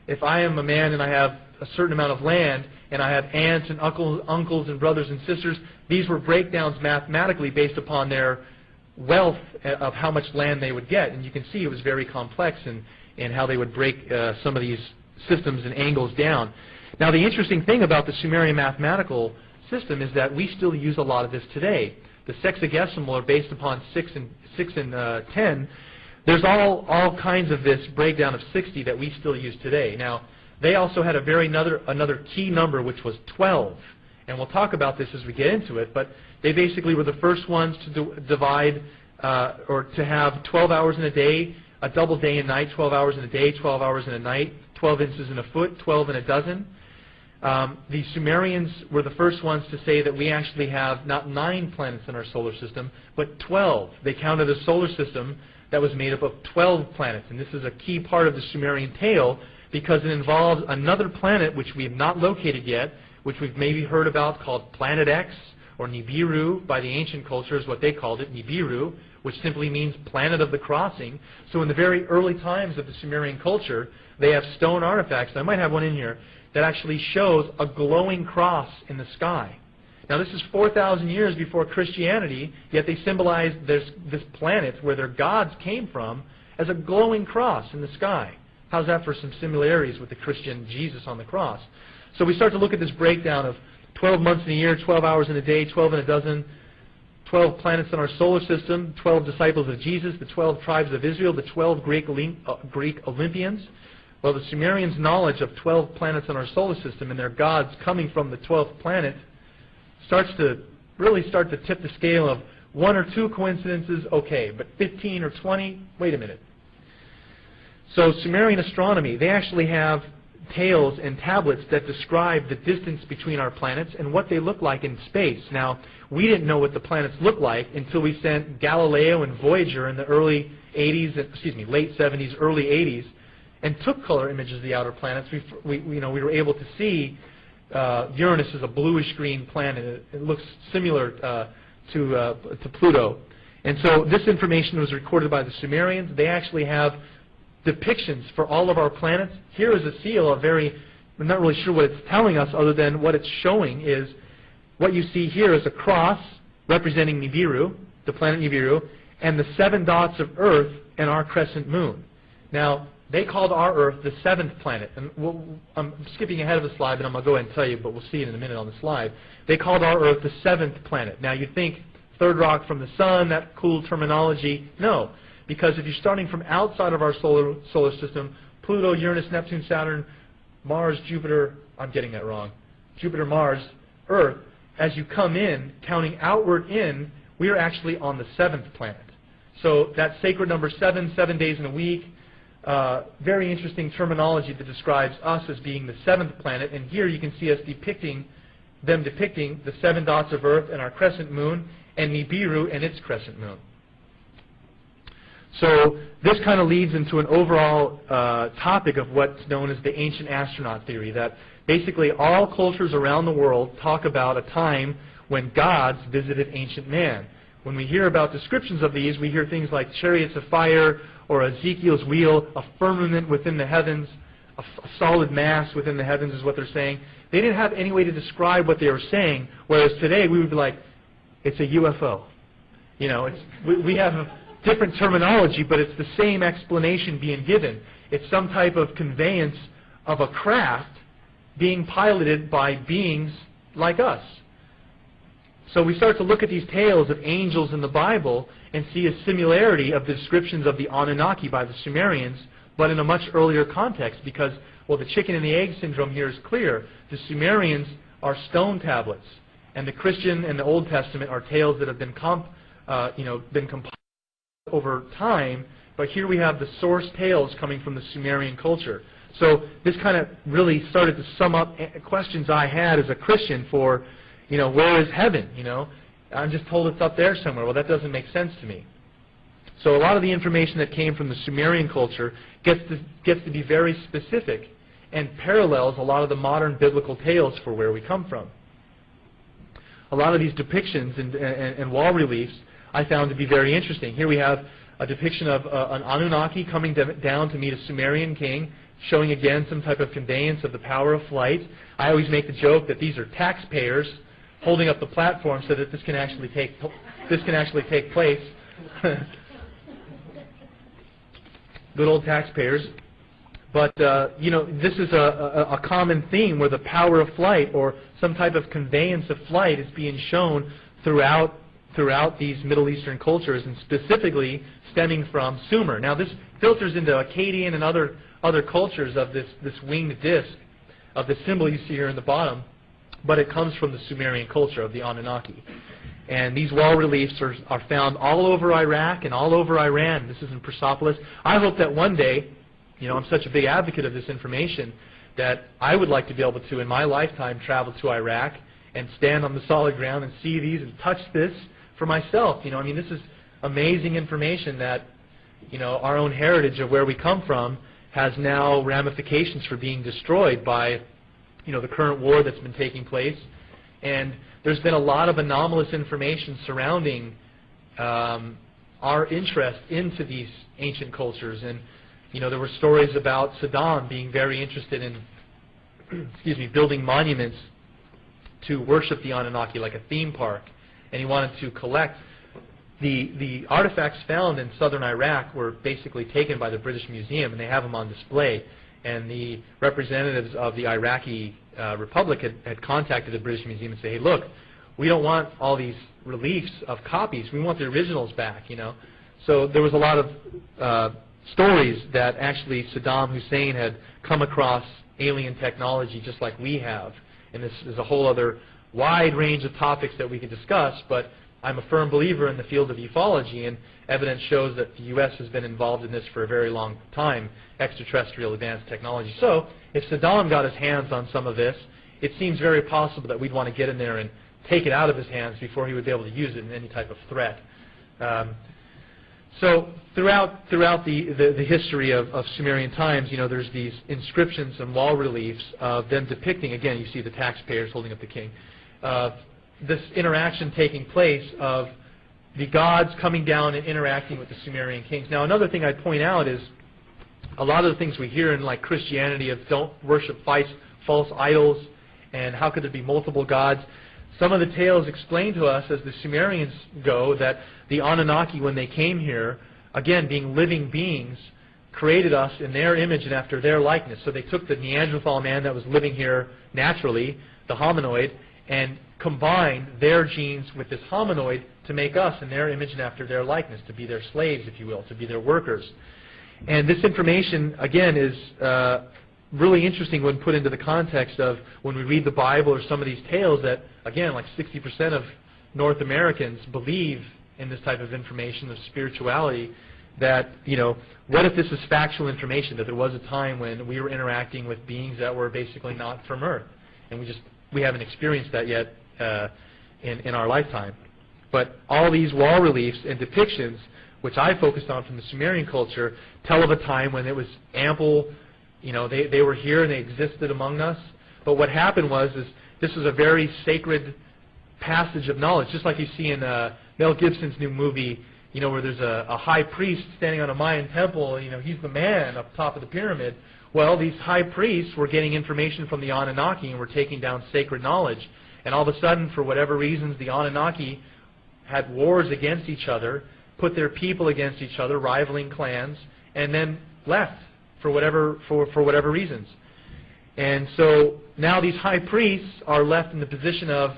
if I am a man and I have a certain amount of land, and I have aunts and uncles and brothers and sisters, these were breakdowns mathematically based upon their wealth of how much land they would get. And you can see it was very complex in how they would break some of these systems and angles down. Now, the interesting thing about the Sumerian mathematical system is that we still use a lot of this today. The sexagesimal are based upon 6 and 10. There's all kinds of this breakdown of 60 that we still use today. Now, they also had another key number, which was 12. And we'll talk about this as we get into it, but they basically were the first ones to divide or to have 12 hours in a day, a double day and night, 12 hours in a day, 12 hours in a night, 12 inches in a foot, 12 in a dozen. The Sumerians were the first ones to say that we actually have not 9 planets in our solar system, but 12. They counted a solar system that was made up of 12 planets. And this is a key part of the Sumerian tale because it involves another planet which we have not located yet, which we've maybe heard about, called Planet X, or Nibiru by the ancient culture is what they called it, Nibiru, which simply means planet of the crossing. So in the very early times of the Sumerian culture, they have stone artifacts, I might have one in here, that actually shows a glowing cross in the sky. Now this is 4,000 years before Christianity, yet they symbolize this planet where their gods came from as a glowing cross in the sky. How's that for some similarities with the Christian Jesus on the cross? So we start to look at this breakdown of 12 months in a year, 12 hours in a day, 12 in a dozen, 12 planets in our solar system, 12 disciples of Jesus, the 12 tribes of Israel, the 12 Greek Olympians. Well, the Sumerians' knowledge of 12 planets in our solar system and their gods coming from the 12th planet starts to tip the scale of 1 or 2 coincidences, okay, but 15 or 20, wait a minute. So Sumerian astronomy, they actually have tales and tablets that describe the distance between our planets and what they look like in space. Now, we didn't know what the planets looked like until we sent Galileo and Voyager in the late 70s, early 80s, and took color images of the outer planets. We were able to see Uranus is a bluish-green planet. It looks similar to Pluto. And so this information was recorded by the Sumerians. They actually have depictions for all of our planets. Here is a seal, I'm not really sure what it's telling us other than what it's showing is what you see here is a cross representing Nibiru, the planet Nibiru, and the 7 dots of Earth and our crescent moon. Now, they called our Earth the 7th planet. And I'm skipping ahead of the slide, but I'm going to go ahead and tell you, but we'll see it in a minute on the slide. They called our Earth the 7th planet. Now, you'd think third rock from the sun, that cool terminology. No. Because if you're starting from outside of our solar system, Pluto, Uranus, Neptune, Saturn, Mars, Jupiter, I'm getting that wrong, Jupiter, Mars, Earth, as you come in, counting outward in, we are actually on the 7th planet. So that sacred number 7, 7 days in a week, very interesting terminology that describes us as being the 7th planet. And here you can see us depicting the 7 dots of Earth and our crescent moon, and Nibiru and its crescent moon. So this kind of leads into an overall topic of what's known as the ancient astronaut theory, that basically all cultures around the world talk about a time when gods visited ancient man. When we hear about descriptions of these, we hear things like chariots of fire or Ezekiel's wheel, a firmament within the heavens, a solid mass within the heavens is what they're saying. They didn't have any way to describe what they were saying, whereas today we would be like, it's a UFO. You know, we have different terminology, but it's the same explanation being given. It's some type of conveyance of a craft being piloted by beings like us. So we start to look at these tales of angels in the Bible and see a similarity of the descriptions of the Anunnaki by the Sumerians, but in a much earlier context, because, well, the chicken and the egg syndrome here is clear. The Sumerians are stone tablets, and the Christian and the Old Testament are tales that have been compiled over time, but here we have the source tales coming from the Sumerian culture. So this kind of really started to sum up questions I had as a Christian for, where is heaven? I'm just told it's up there somewhere. Well, that doesn't make sense to me. So a lot of the information that came from the Sumerian culture gets to be very specific and parallels a lot of the modern biblical tales for where we come from. A lot of these depictions and wall reliefs I found to be very interesting. Here we have a depiction of an Anunnaki coming down to meet a Sumerian king, showing again some type of conveyance of the power of flight. I always make the joke that these are taxpayers holding up the platform so that this can actually take place. Good old taxpayers. But this is a common theme where the power of flight or some type of conveyance of flight is being shown throughout these Middle Eastern cultures, and specifically stemming from Sumer. Now this filters into Akkadian and other cultures of this winged disc of the symbol you see here in the bottom, but it comes from the Sumerian culture of the Anunnaki. And these wall reliefs are found all over Iraq and all over Iran. This is in Persepolis. I hope that one day, I'm such a big advocate of this information, that I would like to be able to, in my lifetime, travel to Iraq and stand on the solid ground and see these and touch this for myself. This is amazing information that, our own heritage of where we come from has now ramifications for being destroyed by, the current war that's been taking place. And there's been a lot of anomalous information surrounding our interest into these ancient cultures. And, there were stories about Saddam being very interested in, building monuments to worship the Anunnaki like a theme park. And he wanted to collect. The artifacts found in southern Iraq were basically taken by the British Museum, and they have them on display. And the representatives of the Iraqi Republic had contacted the British Museum and said, hey, look, we don't want all these reliefs of copies. We want the originals back, So there was a lot of stories that actually Saddam Hussein had come across alien technology just like we have. And this is a whole other wide range of topics that we could discuss, but I'm a firm believer in the field of ufology, and evidence shows that the U.S. has been involved in this for a very long time, extraterrestrial advanced technology. So if Saddam got his hands on some of this, it seems very possible that we'd want to get in there and take it out of his hands before he would be able to use it in any type of threat. So throughout the history of Sumerian times, there's these inscriptions and wall reliefs of them depicting, again, you see the taxpayers holding up the king, this interaction taking place of the gods coming down and interacting with the Sumerian kings. Now, another thing I'd point out is a lot of the things we hear in like Christianity of don't worship false idols and how could there be multiple gods. Some of the tales explain to us as the Sumerians go that the Anunnaki, when they came here, again, being living beings, created us in their image and after their likeness. So they took the Neanderthal man that was living here naturally, the hominoid, and combined their genes with this hominoid to make us in their image and after their likeness, to be their slaves, if you will, to be their workers. And this information, again, is really interesting when put into the context of when we read the Bible or some of these tales that, again, like 60% of North Americans believe in this type of information, of spirituality, that, what if this is factual information, that there was a time when we were interacting with beings that were basically not from Earth, and we haven't experienced that yet in our lifetime. But all these wall reliefs and depictions, which I focused on from the Sumerian culture, tell of a time when it was ample, they were here and they existed among us. But what happened was this was a very sacred passage of knowledge, just like you see in Mel Gibson's new movie, where there's a high priest standing on a Mayan temple, he's the man up top of the pyramid. Well, these high priests were getting information from the Anunnaki and were taking down sacred knowledge. And all of a sudden, for whatever reasons, the Anunnaki had wars against each other, put their people against each other, rivaling clans, and then left for whatever reasons. And so now these high priests are left in the position of,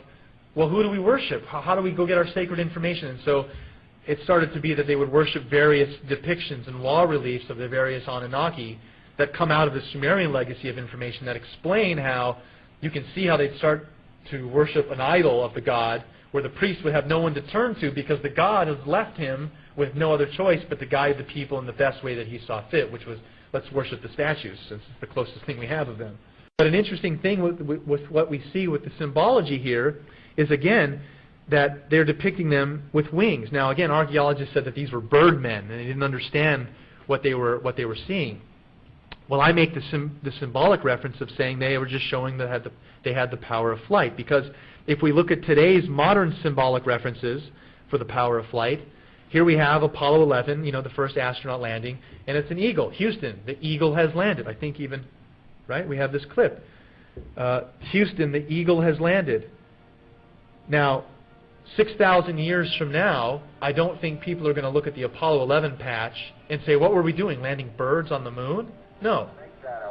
well, who do we worship? How do we go get our sacred information? And so it started to be that they would worship various depictions and wall reliefs of the various Anunnaki that come out of the Sumerian legacy of information that explain how you can see how they'd start to worship an idol of the god, where the priest would have no one to turn to because the god has left him with no other choice but to guide the people in the best way that he saw fit, which was, let's worship the statues, since it's the closest thing we have of them. But an interesting thing with what we see with the symbology here is, again, that they're depicting them with wings. Now, again, archaeologists said that these were birdmen, and they didn't understand what they were seeing. Well, I make the symbolic reference of saying they were just showing that they had the power of flight. Because if we look at today's modern symbolic references for the power of flight, here we have Apollo 11, the first astronaut landing, and it's an eagle. Houston, the eagle has landed. I think even, right, we have this clip. Houston, the eagle has landed. Now, 6,000 years from now, I don't think people are going to look at the Apollo 11 patch and say, what were we doing, landing birds on the moon? No.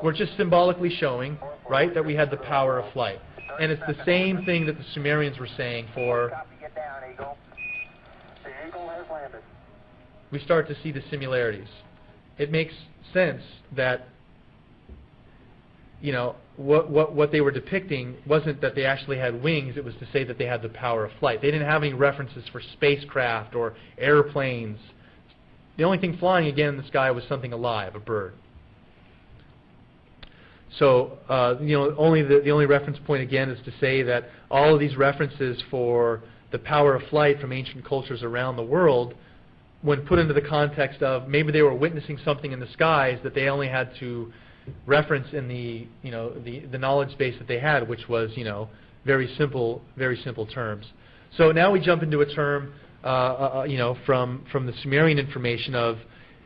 We're just symbolically showing, right, that we had the power of flight. And it's the same thing that the Sumerians were saying for... We start to see the similarities. It makes sense that, what they were depicting wasn't that they actually had wings, it was to say that they had the power of flight. They didn't have any references for spacecraft or airplanes. The only thing flying again in the sky was something alive, a bird. So, the only reference point again is to say that all of these references for the power of flight from ancient cultures around the world, when put into the context of maybe they were witnessing something in the skies that they only had to reference in the knowledge base that they had, which was very simple terms. So now we jump into a term from the Sumerian information of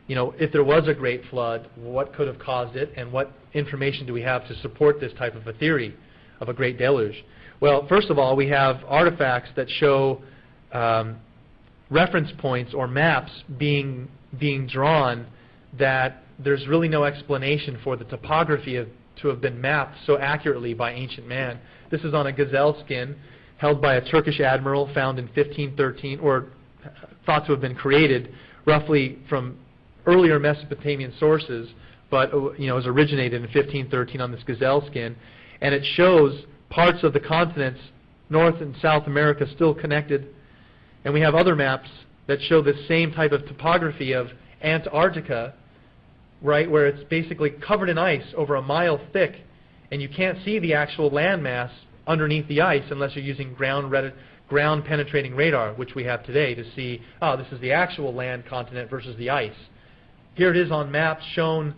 if there was a great flood, what could have caused it, and what information do we have to support this type of a theory of a great deluge? Well, first of all, we have artifacts that show reference points or maps being drawn that there's really no explanation for the topography to have been mapped so accurately by ancient man. This is on a gazelle skin held by a Turkish admiral found in 1513, or thought to have been created roughly from earlier Mesopotamian sources, but it was originated in 1513 on this gazelle skin, and it shows parts of the continents, North and South America, still connected. And we have other maps that show the same type of topography of Antarctica, right, where it's basically covered in ice over a mile thick, and you can't see the actual landmass underneath the ice unless you're using ground-penetrating radar, which we have today, to see, this is the actual land continent versus the ice. Here it is on maps shown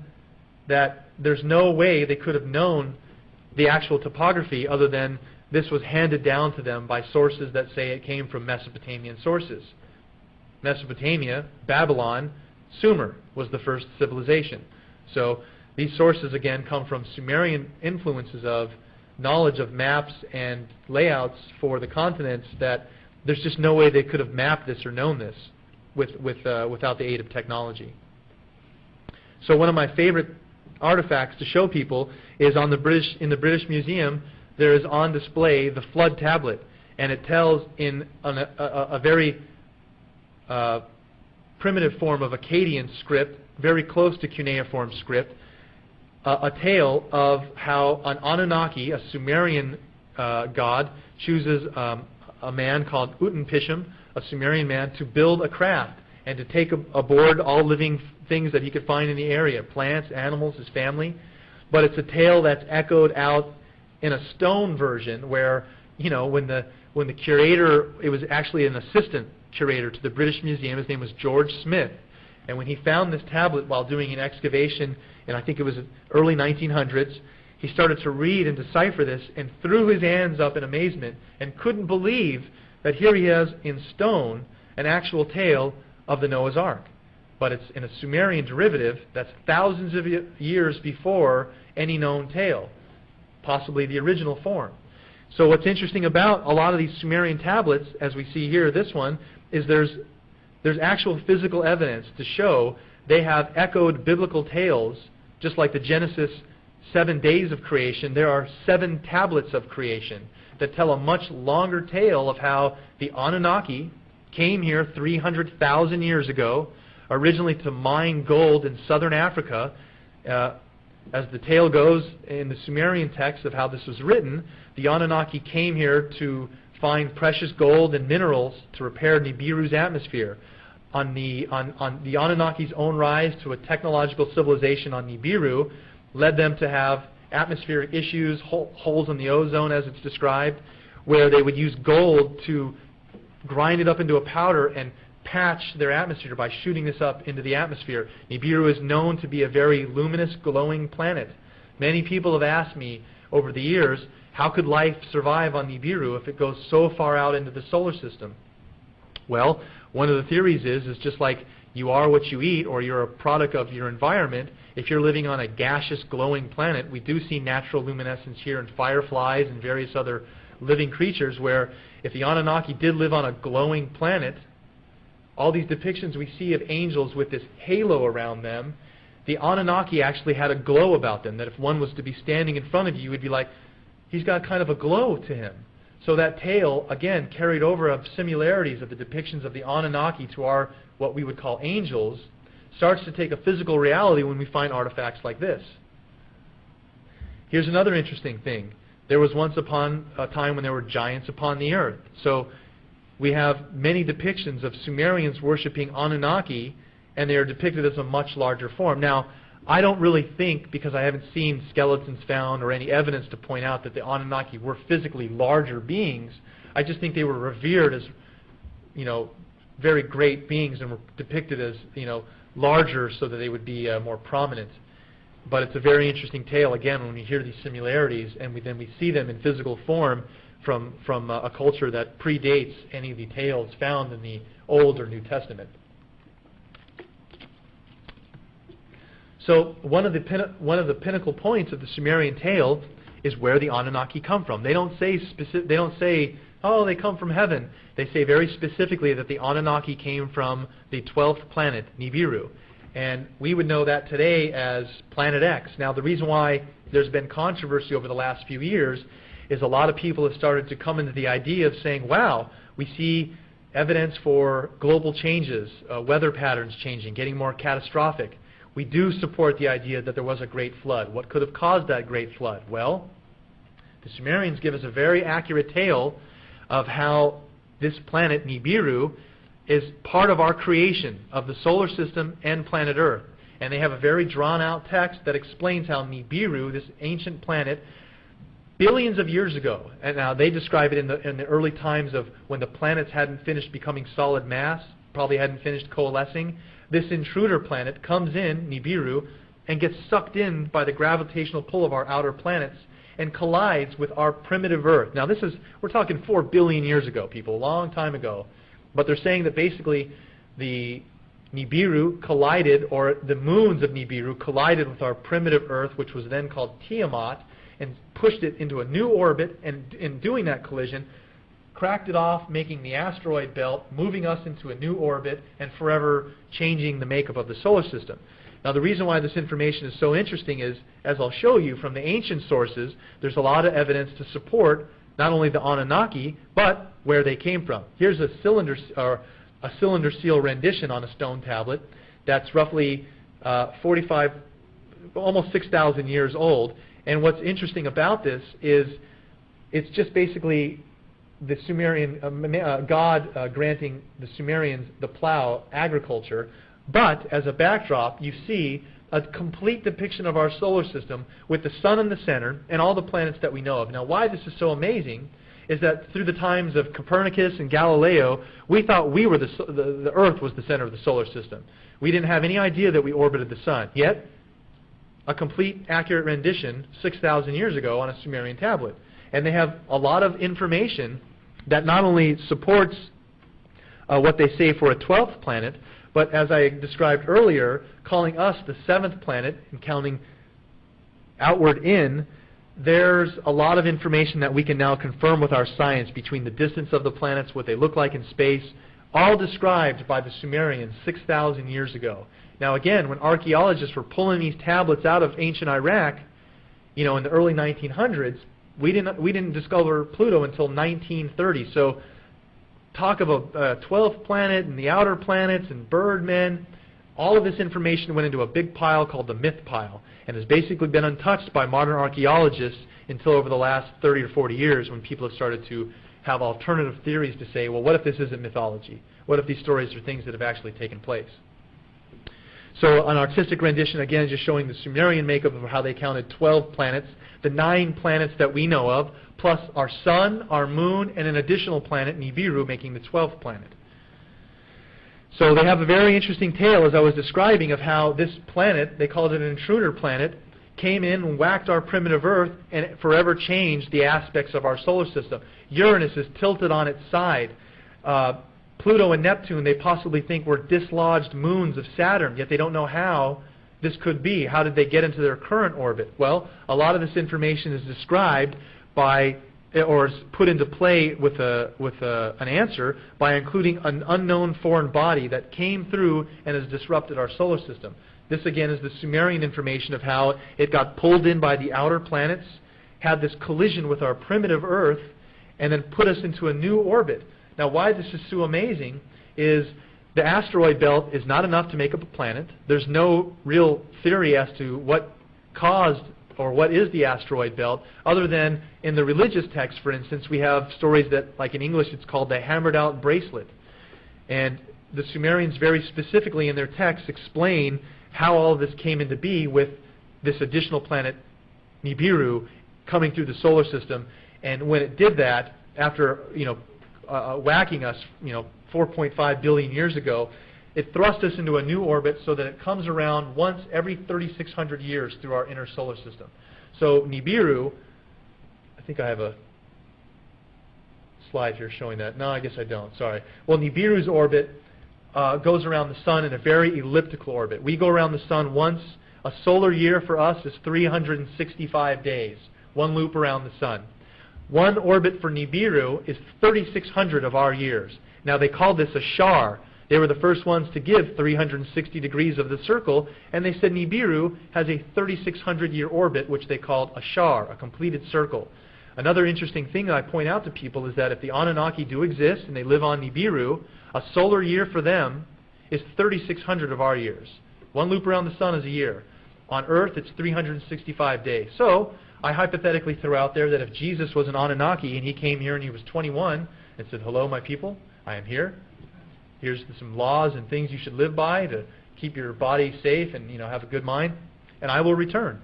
that there's no way they could have known the actual topography other than this was handed down to them by sources that say it came from Mesopotamian sources. Mesopotamia, Babylon, Sumer was the first civilization. So these sources, again, come from Sumerian influences of knowledge of maps and layouts for the continents that there's just no way they could have mapped this or known this without the aid of technology. So one of my favorite artifacts to show people is in the British Museum. There is on display the flood tablet, and it tells in a very primitive form of Akkadian script, very close to cuneiform script, a tale of how an Anunnaki, a Sumerian god, chooses a man called Utnapishtim, a Sumerian man, to build a craft and to take aboard all living things that he could find in the area, plants, animals, his family. But it's a tale that's echoed out in a stone version where, when the curator, it was actually an assistant curator to the British Museum, his name was George Smith, and when he found this tablet while doing an excavation in, I think it was early 1900s, he started to read and decipher this and threw his hands up in amazement and couldn't believe that here he has in stone an actual tale of the Noah's Ark. But it's in a Sumerian derivative that's thousands of years before any known tale, possibly the original form. So what's interesting about a lot of these Sumerian tablets, as we see here, this one, is there's actual physical evidence to show they have echoed biblical tales Just like the Genesis 7 days of creation, there are 7 tablets of creation that tell a much longer tale of how the Anunnaki came here 300,000 years ago, originally to mine gold in southern Africa. As the tale goes in the Sumerian text of how this was written, the Anunnaki came here to find precious gold and minerals to repair Nibiru's atmosphere. On the Anunnaki's own rise to a technological civilization on Nibiru led them to have atmospheric issues, holes in the ozone as it's described, where they would use gold to grind it up into a powder and patch their atmosphere by shooting this up into the atmosphere. Nibiru is known to be a very luminous, glowing planet. Many people have asked me over the years, how could life survive on Nibiru if it goes so far out into the solar system? Well, one of the theories is just like you are what you eat, or you're a product of your environment. If you're living on a gaseous, glowing planet, we do see natural luminescence here in fireflies and various other living creatures, where if the Anunnaki did live on a glowing planet, all these depictions we see of angels with this halo around them, the Anunnaki actually had a glow about them, that if one was to be standing in front of you, you would be like, he's got kind of a glow to him. So that tale, again, carried over of similarities of the depictions of the Anunnaki to our, what we would call angels, starts to take a physical reality when we find artifacts like this. Here's another interesting thing. There was once upon a time when there were giants upon the earth. So we have many depictions of Sumerians worshiping Anunnaki, and they are depicted as a much larger form. Now, I don't really think, because I haven't seen skeletons found or any evidence to point out that the Anunnaki were physically larger beings. I just think they were revered as, very great beings and were depicted as, larger so that they would be more prominent. But it's a very interesting tale, again, when we hear these similarities and then we see them in physical form from a culture that predates any of the tales found in the Old or New Testament. So one of the pinnacle points of the Sumerian tale is where the Anunnaki come from. They don't say, oh, they come from heaven. They say very specifically that the Anunnaki came from the 12th planet, Nibiru. And we would know that today as Planet X. Now, the reason why there's been controversy over the last few years is a lot of people have started to come into the idea of saying, wow, we see evidence for global changes, weather patterns changing, getting more catastrophic. We do support the idea that there was a great flood. What could have caused that great flood? Well, the Sumerians give us a very accurate tale of how this planet, Nibiru, is part of our creation of the solar system and planet Earth. And they have a very drawn-out text that explains how Nibiru, this ancient planet, billions of years ago, and now they describe it in the early times of when the planets hadn't finished becoming solid mass, probably hadn't finished coalescing, this intruder planet comes in, Nibiru, and gets sucked in by the gravitational pull of our outer planets and collides with our primitive Earth. Now we're talking 4 billion years ago, people, a long time ago. But they're saying that basically the Nibiru collided, or the moons of Nibiru collided with our primitive Earth, which was then called Tiamat, and pushed it into a new orbit, and in doing that collision, cracked it off, making the asteroid belt, moving us into a new orbit, and forever changing the makeup of the solar system. Now, the reason why this information is so interesting is, as I'll show you from the ancient sources, there's a lot of evidence to support not only the Anunnaki, but where they came from. Here's a cylinder seal rendition on a stone tablet that's roughly 45, almost 6,000 years old. And what's interesting about this is it's just basically the Sumerian God granting the Sumerians the plow, agriculture. But as a backdrop, you see a complete depiction of our solar system with the sun in the center and all the planets that we know of. Now, why this is so amazing is that through the times of Copernicus and Galileo, we thought we were the Earth was the center of the solar system. We didn't have any idea that we orbited the sun. Yet, a complete, accurate rendition 6,000 years ago on a Sumerian tablet. And they have a lot of information that not only supports what they say for a 12th planet, but as I described earlier, calling us the 7th planet and counting outward in, there's a lot of information that we can now confirm with our science between the distance of the planets, what they look like in space, all described by the Sumerians 6,000 years ago. Now again, when archaeologists were pulling these tablets out of ancient Iraq, in the early 1900s, we didn't discover Pluto until 1930. So talk of a 12th planet and the outer planets and Birdmen, all of this information went into a big pile called the myth pile and has basically been untouched by modern archaeologists until over the last 30 or 40 years when people have started to have alternative theories to say, well, what if this isn't mythology? What if these stories are things that have actually taken place? So an artistic rendition, again, just showing the Sumerian makeup of how they counted 12 planets, the 9 planets that we know of, plus our sun, our moon, and an additional planet, Nibiru, making the 12th planet. So they have a very interesting tale, as I was describing, of how this planet, they called it an intruder planet, came in and whacked our primitive Earth and forever changed the aspects of our solar system. Uranus is tilted on its side. Pluto and Neptune, they possibly think were dislodged moons of Saturn, yet they don't know how this could be. How did they get into their current orbit? Well, a lot of this information is described by, or is put into play with an answer by including an unknown foreign body that came through and has disrupted our solar system. This again is the Sumerian information of how it got pulled in by the outer planets, had this collision with our primitive Earth, and then put us into a new orbit. Now why this is so amazing is the asteroid belt is not enough to make up a planet. There's no real theory as to what caused or what is the asteroid belt, other than in the religious texts, for instance, we have stories that, like in English, it's called the hammered out bracelet. And the Sumerians very specifically in their texts explain how all of this came into be with this additional planet, Nibiru, coming through the solar system. And when it did that, after whacking us 4.5 billion years ago, it thrust us into a new orbit so that it comes around once every 3,600 years through our inner solar system. So Nibiru, I think I have a slide here showing that. No, I guess I don't. Sorry. Well, Nibiru's orbit goes around the sun in a very elliptical orbit. We go around the sun once. A solar year for us is 365 days. One loop around the sun. One orbit for Nibiru is 3,600 of our years. Now they call this a shar. They were the first ones to give 360 degrees of the circle, and they said Nibiru has a 3,600-year orbit, which they called a shar, a completed circle. Another interesting thing that I point out to people is that if the Anunnaki do exist and they live on Nibiru, a solar year for them is 3,600 of our years. One loop around the sun is a year. On Earth, it's 365 days. So I hypothetically throw out there that if Jesus was an Anunnaki and he came here and he was 21 and said, "Hello, my people, I am here. Here's some laws and things you should live by to keep your body safe and have a good mind, and I will return."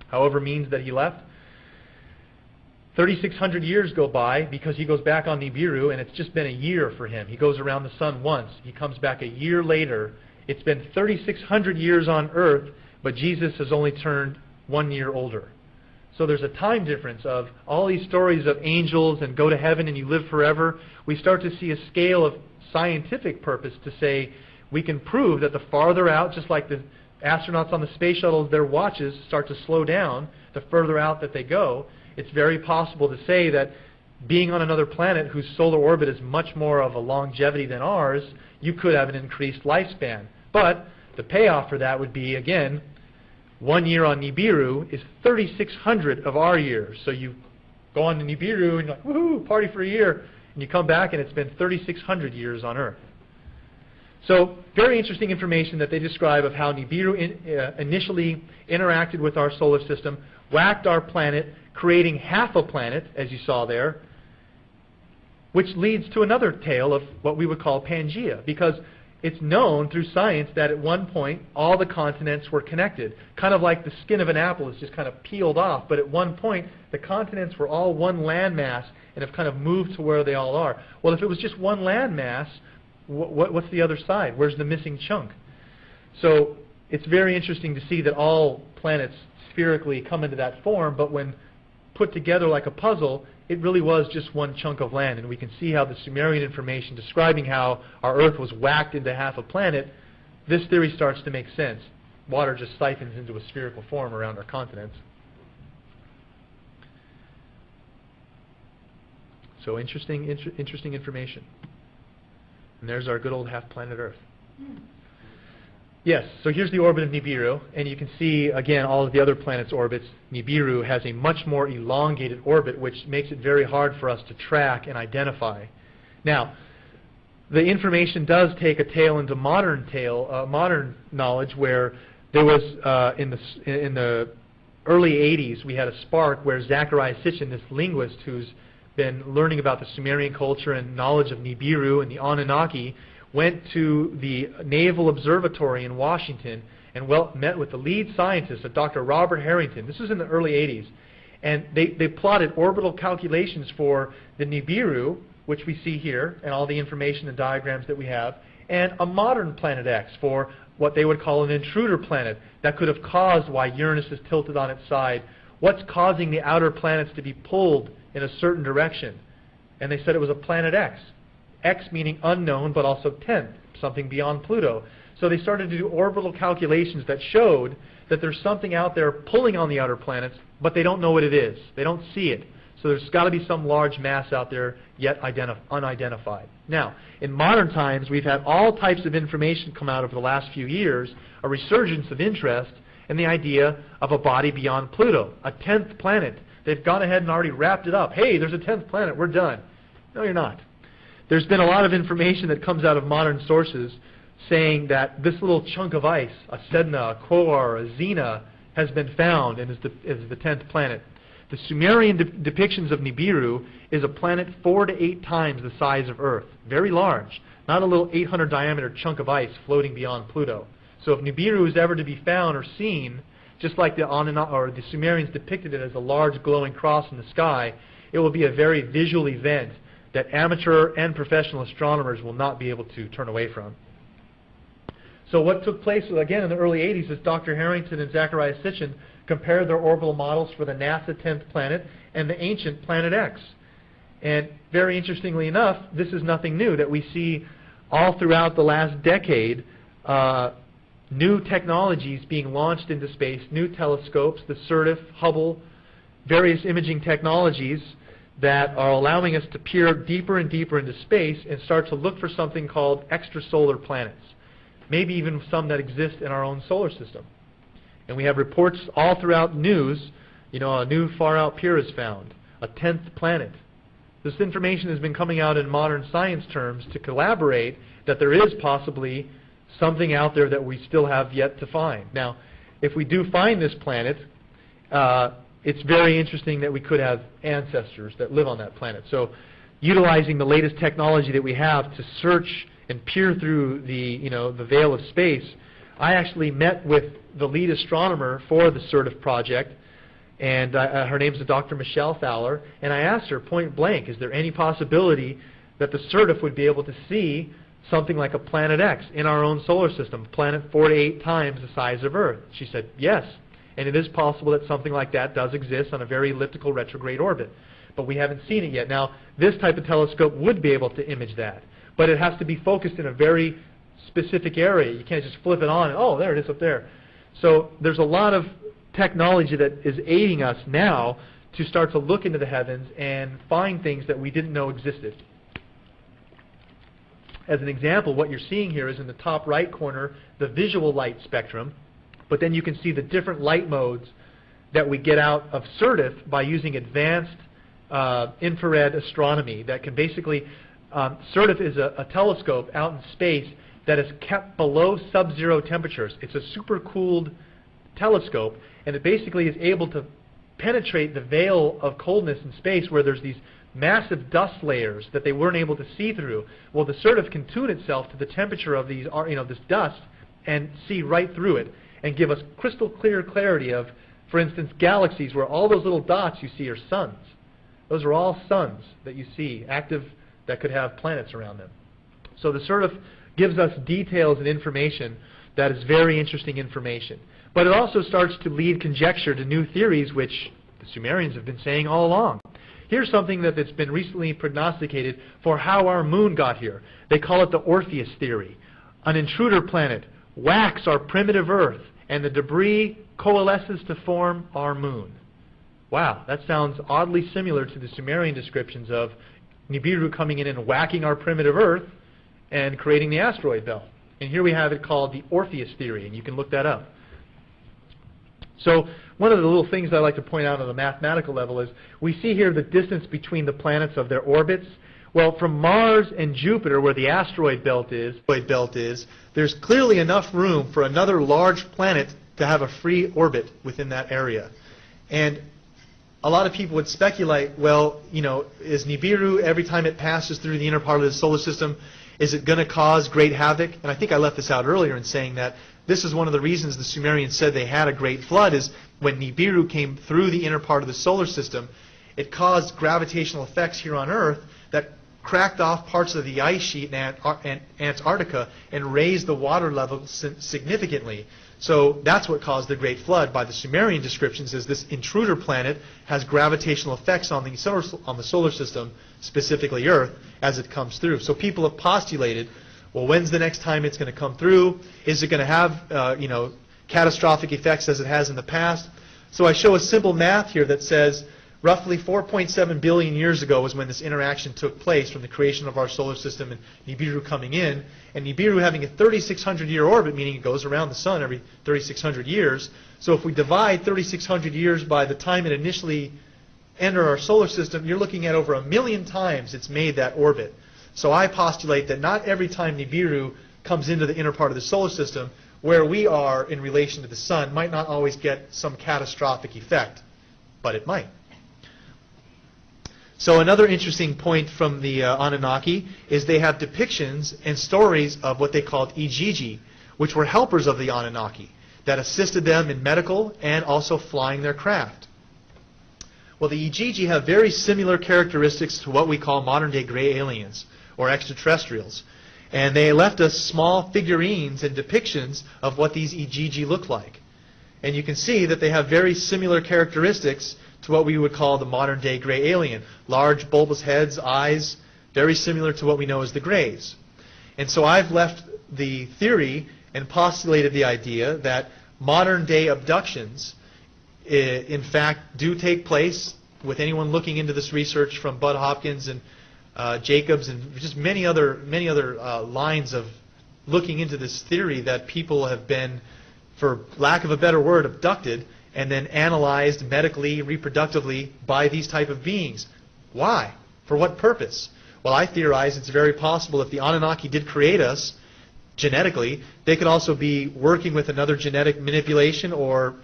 However means that he left. 3,600 years go by because he goes back on Nibiru, and it's just been a year for him. He goes around the sun once. He comes back a year later. It's been 3,600 years on Earth, but Jesus has only turned 1 year older. So there's a time difference of all these stories of angels and go to heaven and you live forever. We start to see a scale of scientific purpose to say we can prove that the farther out, just like the astronauts on the space shuttles, their watches start to slow down the further out that they go. It's very possible to say that being on another planet whose solar orbit is much more of a longevity than ours, you could have an increased lifespan. But the payoff for that would be, again, 1 year on Nibiru is 3,600 of our years. So you go on to Nibiru and you're like, woohoo, party for a year. And you come back and it's been 3,600 years on Earth. So very interesting information that they describe of how Nibiru initially interacted with our solar system, whacked our planet, creating half a planet, as you saw there, which leads to another tale of what we would call Pangea, because it's known through science that at one point all the continents were connected, kind of like the skin of an apple is just kind of peeled off, but at one point the continents were all one landmass and have kind of moved to where they all are. Well, if it was just one landmass, what's the other side? Where's the missing chunk? So it's very interesting to see that all planets spherically come into that form, but when put together like a puzzle, it really was just one chunk of land. And we can see how the Sumerian information describing how our Earth was whacked into half a planet, this theory starts to make sense. Water just siphons into a spherical form around our continents. So interesting information. And there's our good old half-planet Earth. Yes, so here's the orbit of Nibiru, and you can see, again, all of the other planets' orbits. Nibiru has a much more elongated orbit, which makes it very hard for us to track and identify. Now, the information does take a tail into modern knowledge, where there was, in the early 80s, we had a spark where Zachariah Sitchin, this linguist who's been learning about the Sumerian culture and knowledge of Nibiru and the Anunnaki, went to the Naval Observatory in Washington and met with the lead scientist, Dr. Robert Harrington. This was in the early 80s. And they plotted orbital calculations for the Nibiru, which we see here, and all the information and diagrams that we have, and a modern planet X for what they would call an intruder planet that could have caused why Uranus is tilted on its side. What's causing the outer planets to be pulled in a certain direction? And they said it was a planet X. X meaning unknown, but also 10th, something beyond Pluto. So they started to do orbital calculations that showed that there's something out there pulling on the outer planets, but they don't know what it is. They don't see it. So there's got to be some large mass out there yet unidentified. Now, in modern times, we've had all types of information come out over the last few years, a resurgence of interest in the idea of a body beyond Pluto, a 10th planet. They've gone ahead and already wrapped it up. Hey, there's a 10th planet. We're done. No, you're not. There's been a lot of information that comes out of modern sources saying that this little chunk of ice, a Sedna, a Quoar, a Xena, has been found and is the 10th planet. The Sumerian depictions of Nibiru is a planet 4 to 8 times the size of Earth. Very large. Not a little 800 diameter chunk of ice floating beyond Pluto. So if Nibiru is ever to be found or seen, just like the Sumerians depicted it as a large glowing cross in the sky, it will be a very visual event that amateur and professional astronomers will not be able to turn away from. So what took place, again, in the early 80s is Dr. Harrington and Zachariah Sitchin compared their orbital models for the NASA 10th planet and the ancient Planet X. And very interestingly enough, this is nothing new, that we see all throughout the last decade new technologies being launched into space, new telescopes, the SIRTIF, Hubble, various imaging technologies that are allowing us to peer deeper and deeper into space and start to look for something called extrasolar planets, maybe even some that exist in our own solar system. And we have reports all throughout news, a new far-out peer is found, a 10th planet. This information has been coming out in modern science terms to collaborate that there is possibly something out there that we still have yet to find. Now, if we do find this planet, it's very interesting that we could have ancestors that live on that planet. So utilizing the latest technology that we have to search and peer through the veil of space, I actually met with the lead astronomer for the SIRTIF project, and her name is Dr. Michelle Fowler, and I asked her point blank, is there any possibility that the SIRTIF would be able to see something like a Planet X in our own solar system, a planet 4 to 8 times the size of Earth? She said, yes. And it is possible that something like that does exist on a very elliptical retrograde orbit. But we haven't seen it yet. Now, this type of telescope would be able to image that. But it has to be focused in a very specific area. You can't just flip it on and, oh, there it is up there. So there's a lot of technology that is aiding us now to start to look into the heavens and find things that we didn't know existed. As an example, what you're seeing here is in the top right corner, the visual light spectrum. But then you can see the different light modes that we get out of SIRTIF by using advanced infrared astronomy that can basically, SIRTIF is a telescope out in space that is kept below sub-zero temperatures. It's a super-cooled telescope, and it basically is able to penetrate the veil of coldness in space where there's these massive dust layers that they weren't able to see through. Well, the SIRTIF can tune itself to the temperature of these, this dust and see right through it, and give us crystal clear clarity of, for instance, galaxies where all those little dots you see are suns. Those are all suns that you see, active, that could have planets around them. So the SIRTIF gives us details and information that is very interesting information. But it also starts to lead conjecture to new theories, which the Sumerians have been saying all along. Here's something that's been recently prognosticated for how our moon got here. They call it the Orpheus theory. An intruder planet whacks our primitive Earth, and the debris coalesces to form our moon. Wow, that sounds oddly similar to the Sumerian descriptions of Nibiru coming in and whacking our primitive Earth, and creating the asteroid belt. And here we have it called the Orpheus theory, and you can look that up. So one of the little things I like to point out on the mathematical level is we see here the distance between the planets of their orbits. Well, from Mars and Jupiter, where the asteroid belt is, there's clearly enough room for another large planet to have a free orbit within that area. And a lot of people would speculate, well, you know, is Nibiru, every time it passes through the inner part of the solar system, is it going to cause great havoc? And I think I left this out earlier in saying that this is one of the reasons the Sumerians said they had a great flood, is when Nibiru came through the inner part of the solar system, it caused gravitational effects here on Earth that cracked off parts of the ice sheet in Antarctica and raised the water level significantly. So that's what caused the Great Flood by the Sumerian descriptions, is this intruder planet has gravitational effects on the solar system, specifically Earth, as it comes through. So people have postulated, well, when's the next time it's going to come through? Is it going to have you know, catastrophic effects as it has in the past? So I show a simple math here that says roughly 4.7 billion years ago was when this interaction took place, from the creation of our solar system and Nibiru coming in. And Nibiru having a 3,600-year orbit, meaning it goes around the sun every 3,600 years. So if we divide 3,600 years by the time it initially entered our solar system, you're looking at over 1 million times it's made that orbit. So I postulate that not every time Nibiru comes into the inner part of the solar system, where we are in relation to the sun might not always get some catastrophic effect, but it might. So another interesting point from the Anunnaki is they have depictions and stories of what they called Igigi, which were helpers of the Anunnaki that assisted them in medical and also flying their craft. Well, the Igigi have very similar characteristics to what we call modern-day gray aliens or extraterrestrials. And they left us small figurines and depictions of what these Igigi look like. And you can see that they have very similar characteristics to what we would call the modern-day gray alien. Large, bulbous heads, eyes, very similar to what we know as the grays. And so I've left the theory and postulated the idea that modern-day abductions, in fact, do take place. With anyone looking into this research from Bud Hopkins and Jacobs and just many other lines of looking into this theory that people have been, for lack of a better word, abducted and then analyzed medically, reproductively by these type of beings. Why? For what purpose? Well, I theorize it's very possible if the Anunnaki did create us genetically, they could also be working with another genetic manipulation or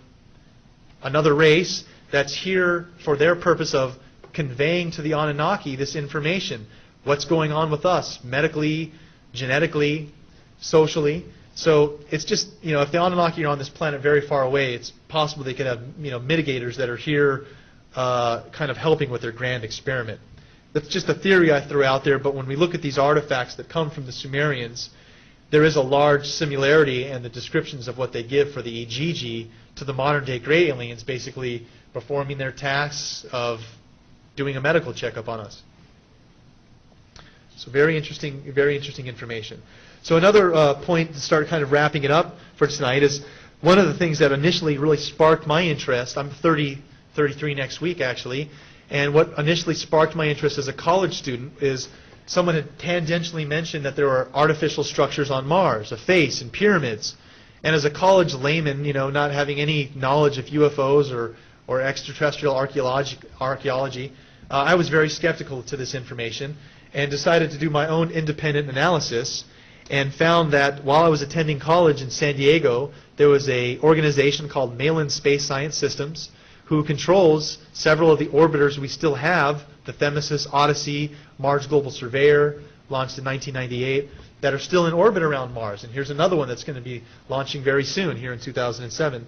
another race that's here for their purpose of conveying to the Anunnaki this information. What's going on with us medically, genetically, socially. So it's just, you know, if the Anunnaki are on this planet very far away, it's possible they could have, you know, mitigators that are here kind of helping with their grand experiment. That's just a theory I threw out there, but when we look at these artifacts that come from the Sumerians, there is a large similarity in the descriptions of what they give for the Igigi to the modern-day gray aliens, basically performing their tasks of doing a medical checkup on us. So very interesting information. So another point to start kind of wrapping it up for tonight is one of the things that initially really sparked my interest. I'm 33 next week, actually. And what initially sparked my interest as a college student is someone had tangentially mentioned that there are artificial structures on Mars, a face and pyramids. And as a college layman, you know, not having any knowledge of UFOs or extraterrestrial archaeology, I was very skeptical to this information and decided to do my own independent analysis, and found that while I was attending college in San Diego, there was an organization called Malin Space Science Systems who controls several of the orbiters we still have, the Themis, Odyssey, Mars Global Surveyor, launched in 1998, that are still in orbit around Mars. And here's another one that's going to be launching very soon, here in 2007.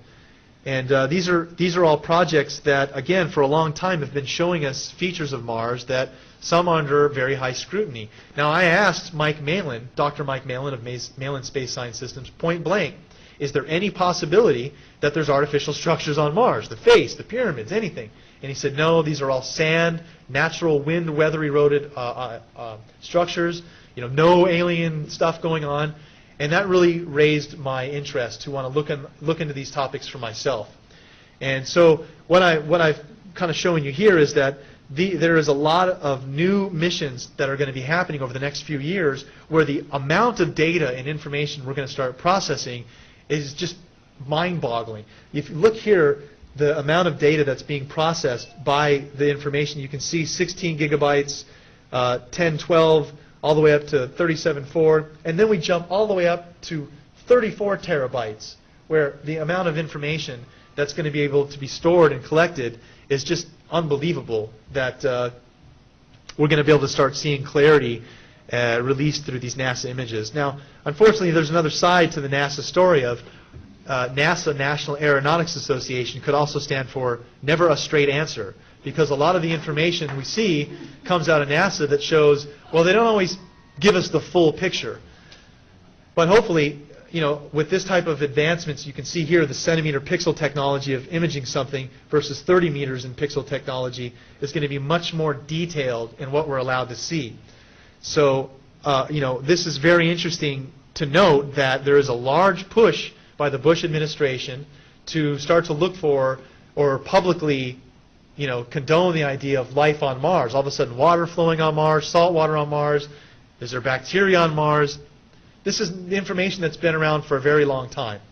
And these are all projects that, again, for a long time have been showing us features of Mars that some are under very high scrutiny. Now, I asked Mike Malin, Dr. Mike Malin of Malin Space Science Systems, point blank, is there any possibility that there's artificial structures on Mars? The face, the pyramids, anything? And he said, no, these are all sand, natural wind, weather eroded structures, you know, no alien stuff going on. And that really raised my interest to want to look into these topics for myself. And so what I've kind of showing you here is that there is a lot of new missions that are going to be happening over the next few years where the amount of data and information we're going to start processing is just mind-boggling. If you look here, the amount of data that's being processed by the information, you can see 16 gigabytes, 10, 12, all the way up to 37.4, and then we jump all the way up to 34 terabytes, where the amount of information that's going to be able to be stored and collected is just unbelievable that we're going to be able to start seeing clarity released through these NASA images. Now, unfortunately, there's another side to the NASA story of NASA, National Aeronautics Association, could also stand for never a straight answer, because a lot of the information we see comes out of NASA that shows, well, they don't always give us the full picture. But hopefully, you know, with this type of advancements, you can see here the centimeter pixel technology of imaging something versus 30 meters in pixel technology is going to be much more detailed in what we're allowed to see. So, you know, this is very interesting to note that there is a large push by the Bush administration to start to look for or publicly, you know, condone the idea of life on Mars. All of a sudden, water flowing on Mars, salt water on Mars. Is there bacteria on Mars? This is information that's been around for a very long time.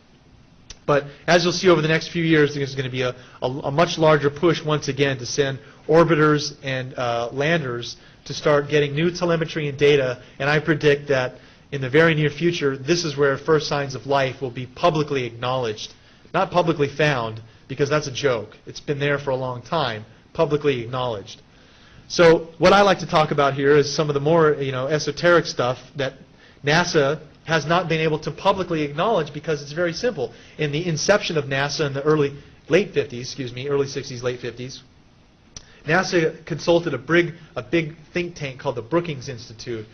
But as you'll see over the next few years, there's going to be a much larger push once again to send orbiters and landers to start getting new telemetry and data. And I predict that in the very near future, this is where first signs of life will be publicly acknowledged. Not publicly found, because that's a joke. It's been there for a long time, publicly acknowledged. So what I like to talk about here is some of the more, you know, esoteric stuff that NASA has not been able to publicly acknowledge because it's very simple. In the inception of NASA in the early 60s, late 50s, NASA consulted a big think tank called the Brookings Institute,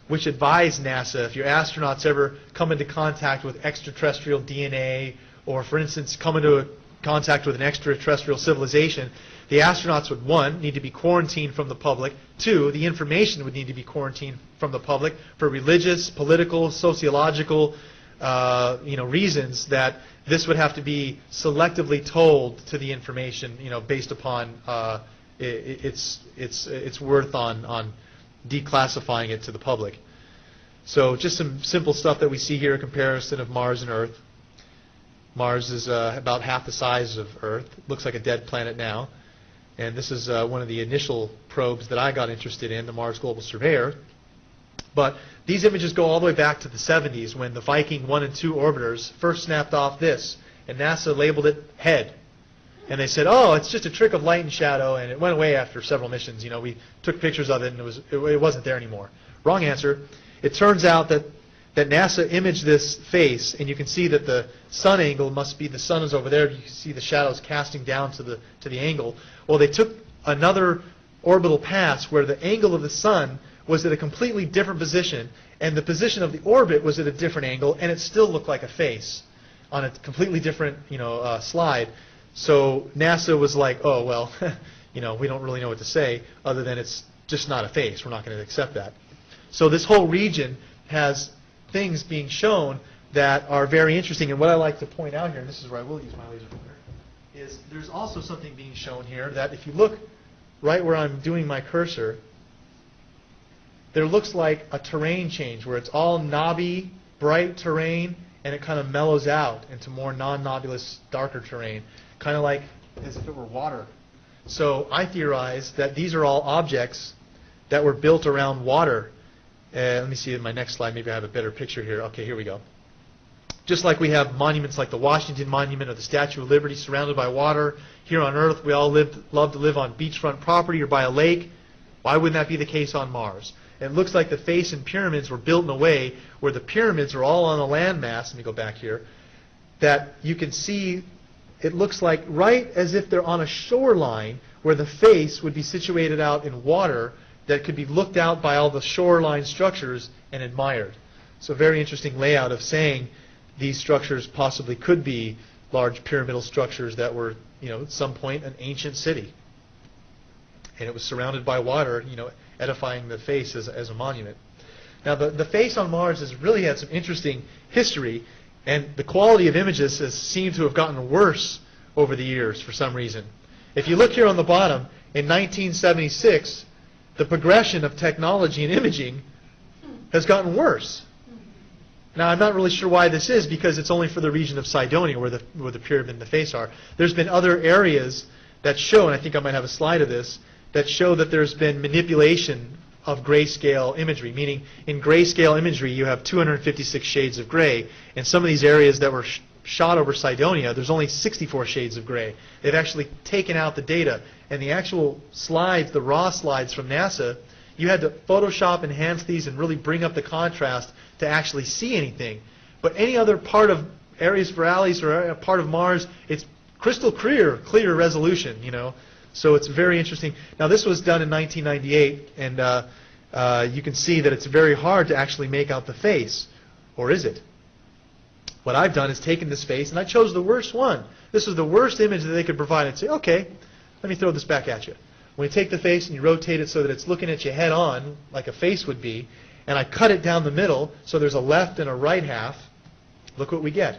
which advised NASA if your astronauts ever come into contact with extraterrestrial DNA, or for instance come into contact with an extraterrestrial civilization, the astronauts would, 1, need to be quarantined from the public, 2, the information would need to be quarantined from the public for religious, political, sociological reasons, that this would have to be selectively told to the information, you know, based upon its worth on declassifying it to the public. So just some simple stuff that we see here, a comparison of Mars and Earth. Mars is about half the size of Earth. Looks like a dead planet now. And this is one of the initial probes that I got interested in, the Mars Global Surveyor. But these images go all the way back to the 70s when the Viking 1 and 2 orbiters first snapped off this, and NASA labeled it HEAD. And they said, oh, it's just a trick of light and shadow, and it went away after several missions. You know, we took pictures of it, and it wasn't there anymore. Wrong answer. It turns out that NASA imaged this face, and you can see that the sun angle must be, the sun is over there. You can see the shadows casting down to the angle. Well, they took another orbital pass where the angle of the sun was at a completely different position, and the position of the orbit was at a different angle, and it still looked like a face on a completely different, slide. So NASA was like, oh, well, we don't really know what to say other than it's just not a face. We're not going to accept that. So this whole region has things being shown that are very interesting. And what I like to point out here, and this is where I will use my laser pointer, is there's also something being shown here that if you look right where I'm doing my cursor, there looks like a terrain change where it's all knobby, bright terrain, and it kind of mellows out into more non-nobulous, darker terrain, kind of like as if it were water. So I theorize that these are all objects that were built around water. Let me see in my next slide, maybe I have a better picture here. Okay, here we go. Just like we have monuments like the Washington Monument or the Statue of Liberty surrounded by water, here on Earth we all love to live on beachfront property or by a lake. Why wouldn't that be the case on Mars? It looks like the face and pyramids were built in a way where the pyramids are all on a landmass, let me go back here, that you can see it looks like right as if they're on a shoreline where the face would be situated out in water that could be looked out by all the shoreline structures and admired. So very interesting layout of saying these structures possibly could be large pyramidal structures that were, at some point an ancient city. And it was surrounded by water, edifying the face as a monument. Now the face on Mars has really had some interesting history, and the quality of images has seemed to have gotten worse over the years for some reason. If you look here on the bottom, in 1976, the progression of technology and imaging has gotten worse. Now, I'm not really sure why this is, because it's only for the region of Cydonia where the pyramid and the face are. There's been other areas that show, and I think I might have a slide of this, that show that there's been manipulation of grayscale imagery, meaning in grayscale imagery you have 256 shades of gray. In some of these areas that were shot over Cydonia, there's only 64 shades of gray. They've actually taken out the data, and the actual slides, the raw slides from NASA, you had to Photoshop enhance these and really bring up the contrast to actually see anything. But any other part of Aries Borealis or a part of Mars, it's crystal clear resolution, you know. So it's very interesting. Now, this was done in 1998, and you can see that it's very hard to actually make out the face. Or is it? What I've done is taken this face, and I chose the worst one. This is the worst image that they could provide. I'd say, okay, let me throw this back at you. When you take the face and you rotate it so that it's looking at you head on, like a face would be, and I cut it down the middle so there's a left and a right half, look what we get.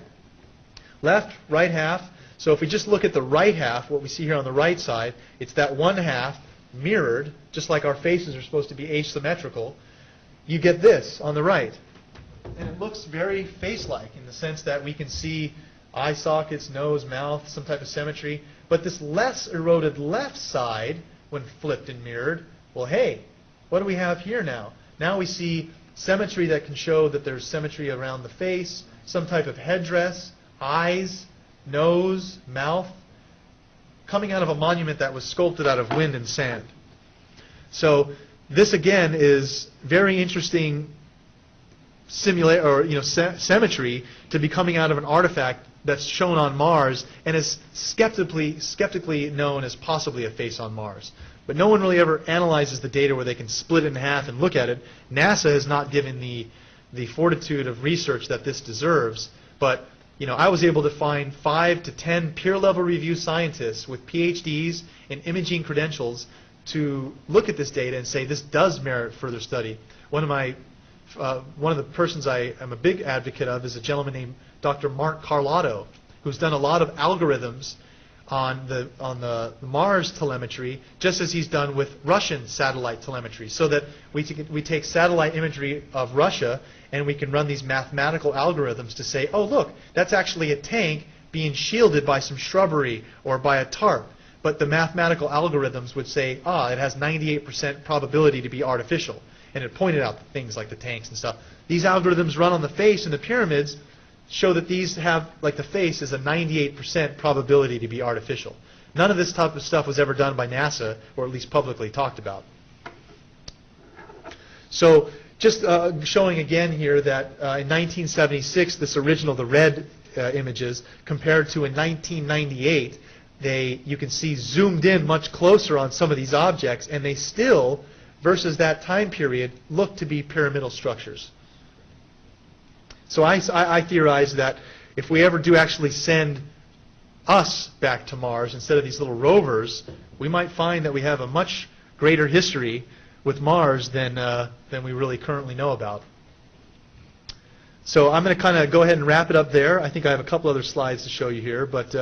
Left, right half. So if we just look at the right half, what we see here on the right side, it's that one half mirrored, just like our faces are supposed to be asymmetrical. You get this on the right. And it looks very face-like in the sense that we can see eye sockets, nose, mouth, some type of symmetry. But this less eroded left side, when flipped and mirrored, well, hey, what do we have here now? Now we see symmetry that can show that there's symmetry around the face, some type of headdress, eyes, nose, mouth, coming out of a monument that was sculpted out of wind and sand. So this again is very interesting symmetry to be coming out of an artifact that's shown on Mars and is skeptically known as possibly a face on Mars. But no one really ever analyzes the data where they can split it in half and look at it. NASA has not given the fortitude of research that this deserves. But I was able to find 5 to 10 peer-level review scientists with PhDs and imaging credentials to look at this data and say this does merit further study. One of the persons I am a big advocate of is a gentleman named Dr. Mark Carlotto, who's done a lot of algorithms on the Mars telemetry, just as he's done with Russian satellite telemetry, so that we take satellite imagery of Russia and we can run these mathematical algorithms to say, oh look, that's actually a tank being shielded by some shrubbery or by a tarp. But the mathematical algorithms would say, it has 98% probability to be artificial. And it pointed out things like the tanks and stuff. These algorithms run on the face in the pyramids show that these have, like the face, is a 98% probability to be artificial. None of this type of stuff was ever done by NASA, or at least publicly talked about. So just showing again here that in 1976, this original, the red images, compared to in 1998, you can see zoomed in much closer on some of these objects, and they still, versus that time period, look to be pyramidal structures. So I theorize that if we ever do actually send us back to Mars instead of these little rovers, we might find that we have a much greater history with Mars than we really currently know about. So I'm going to kind of go ahead and wrap it up there. I think I have a couple other slides to show you here, but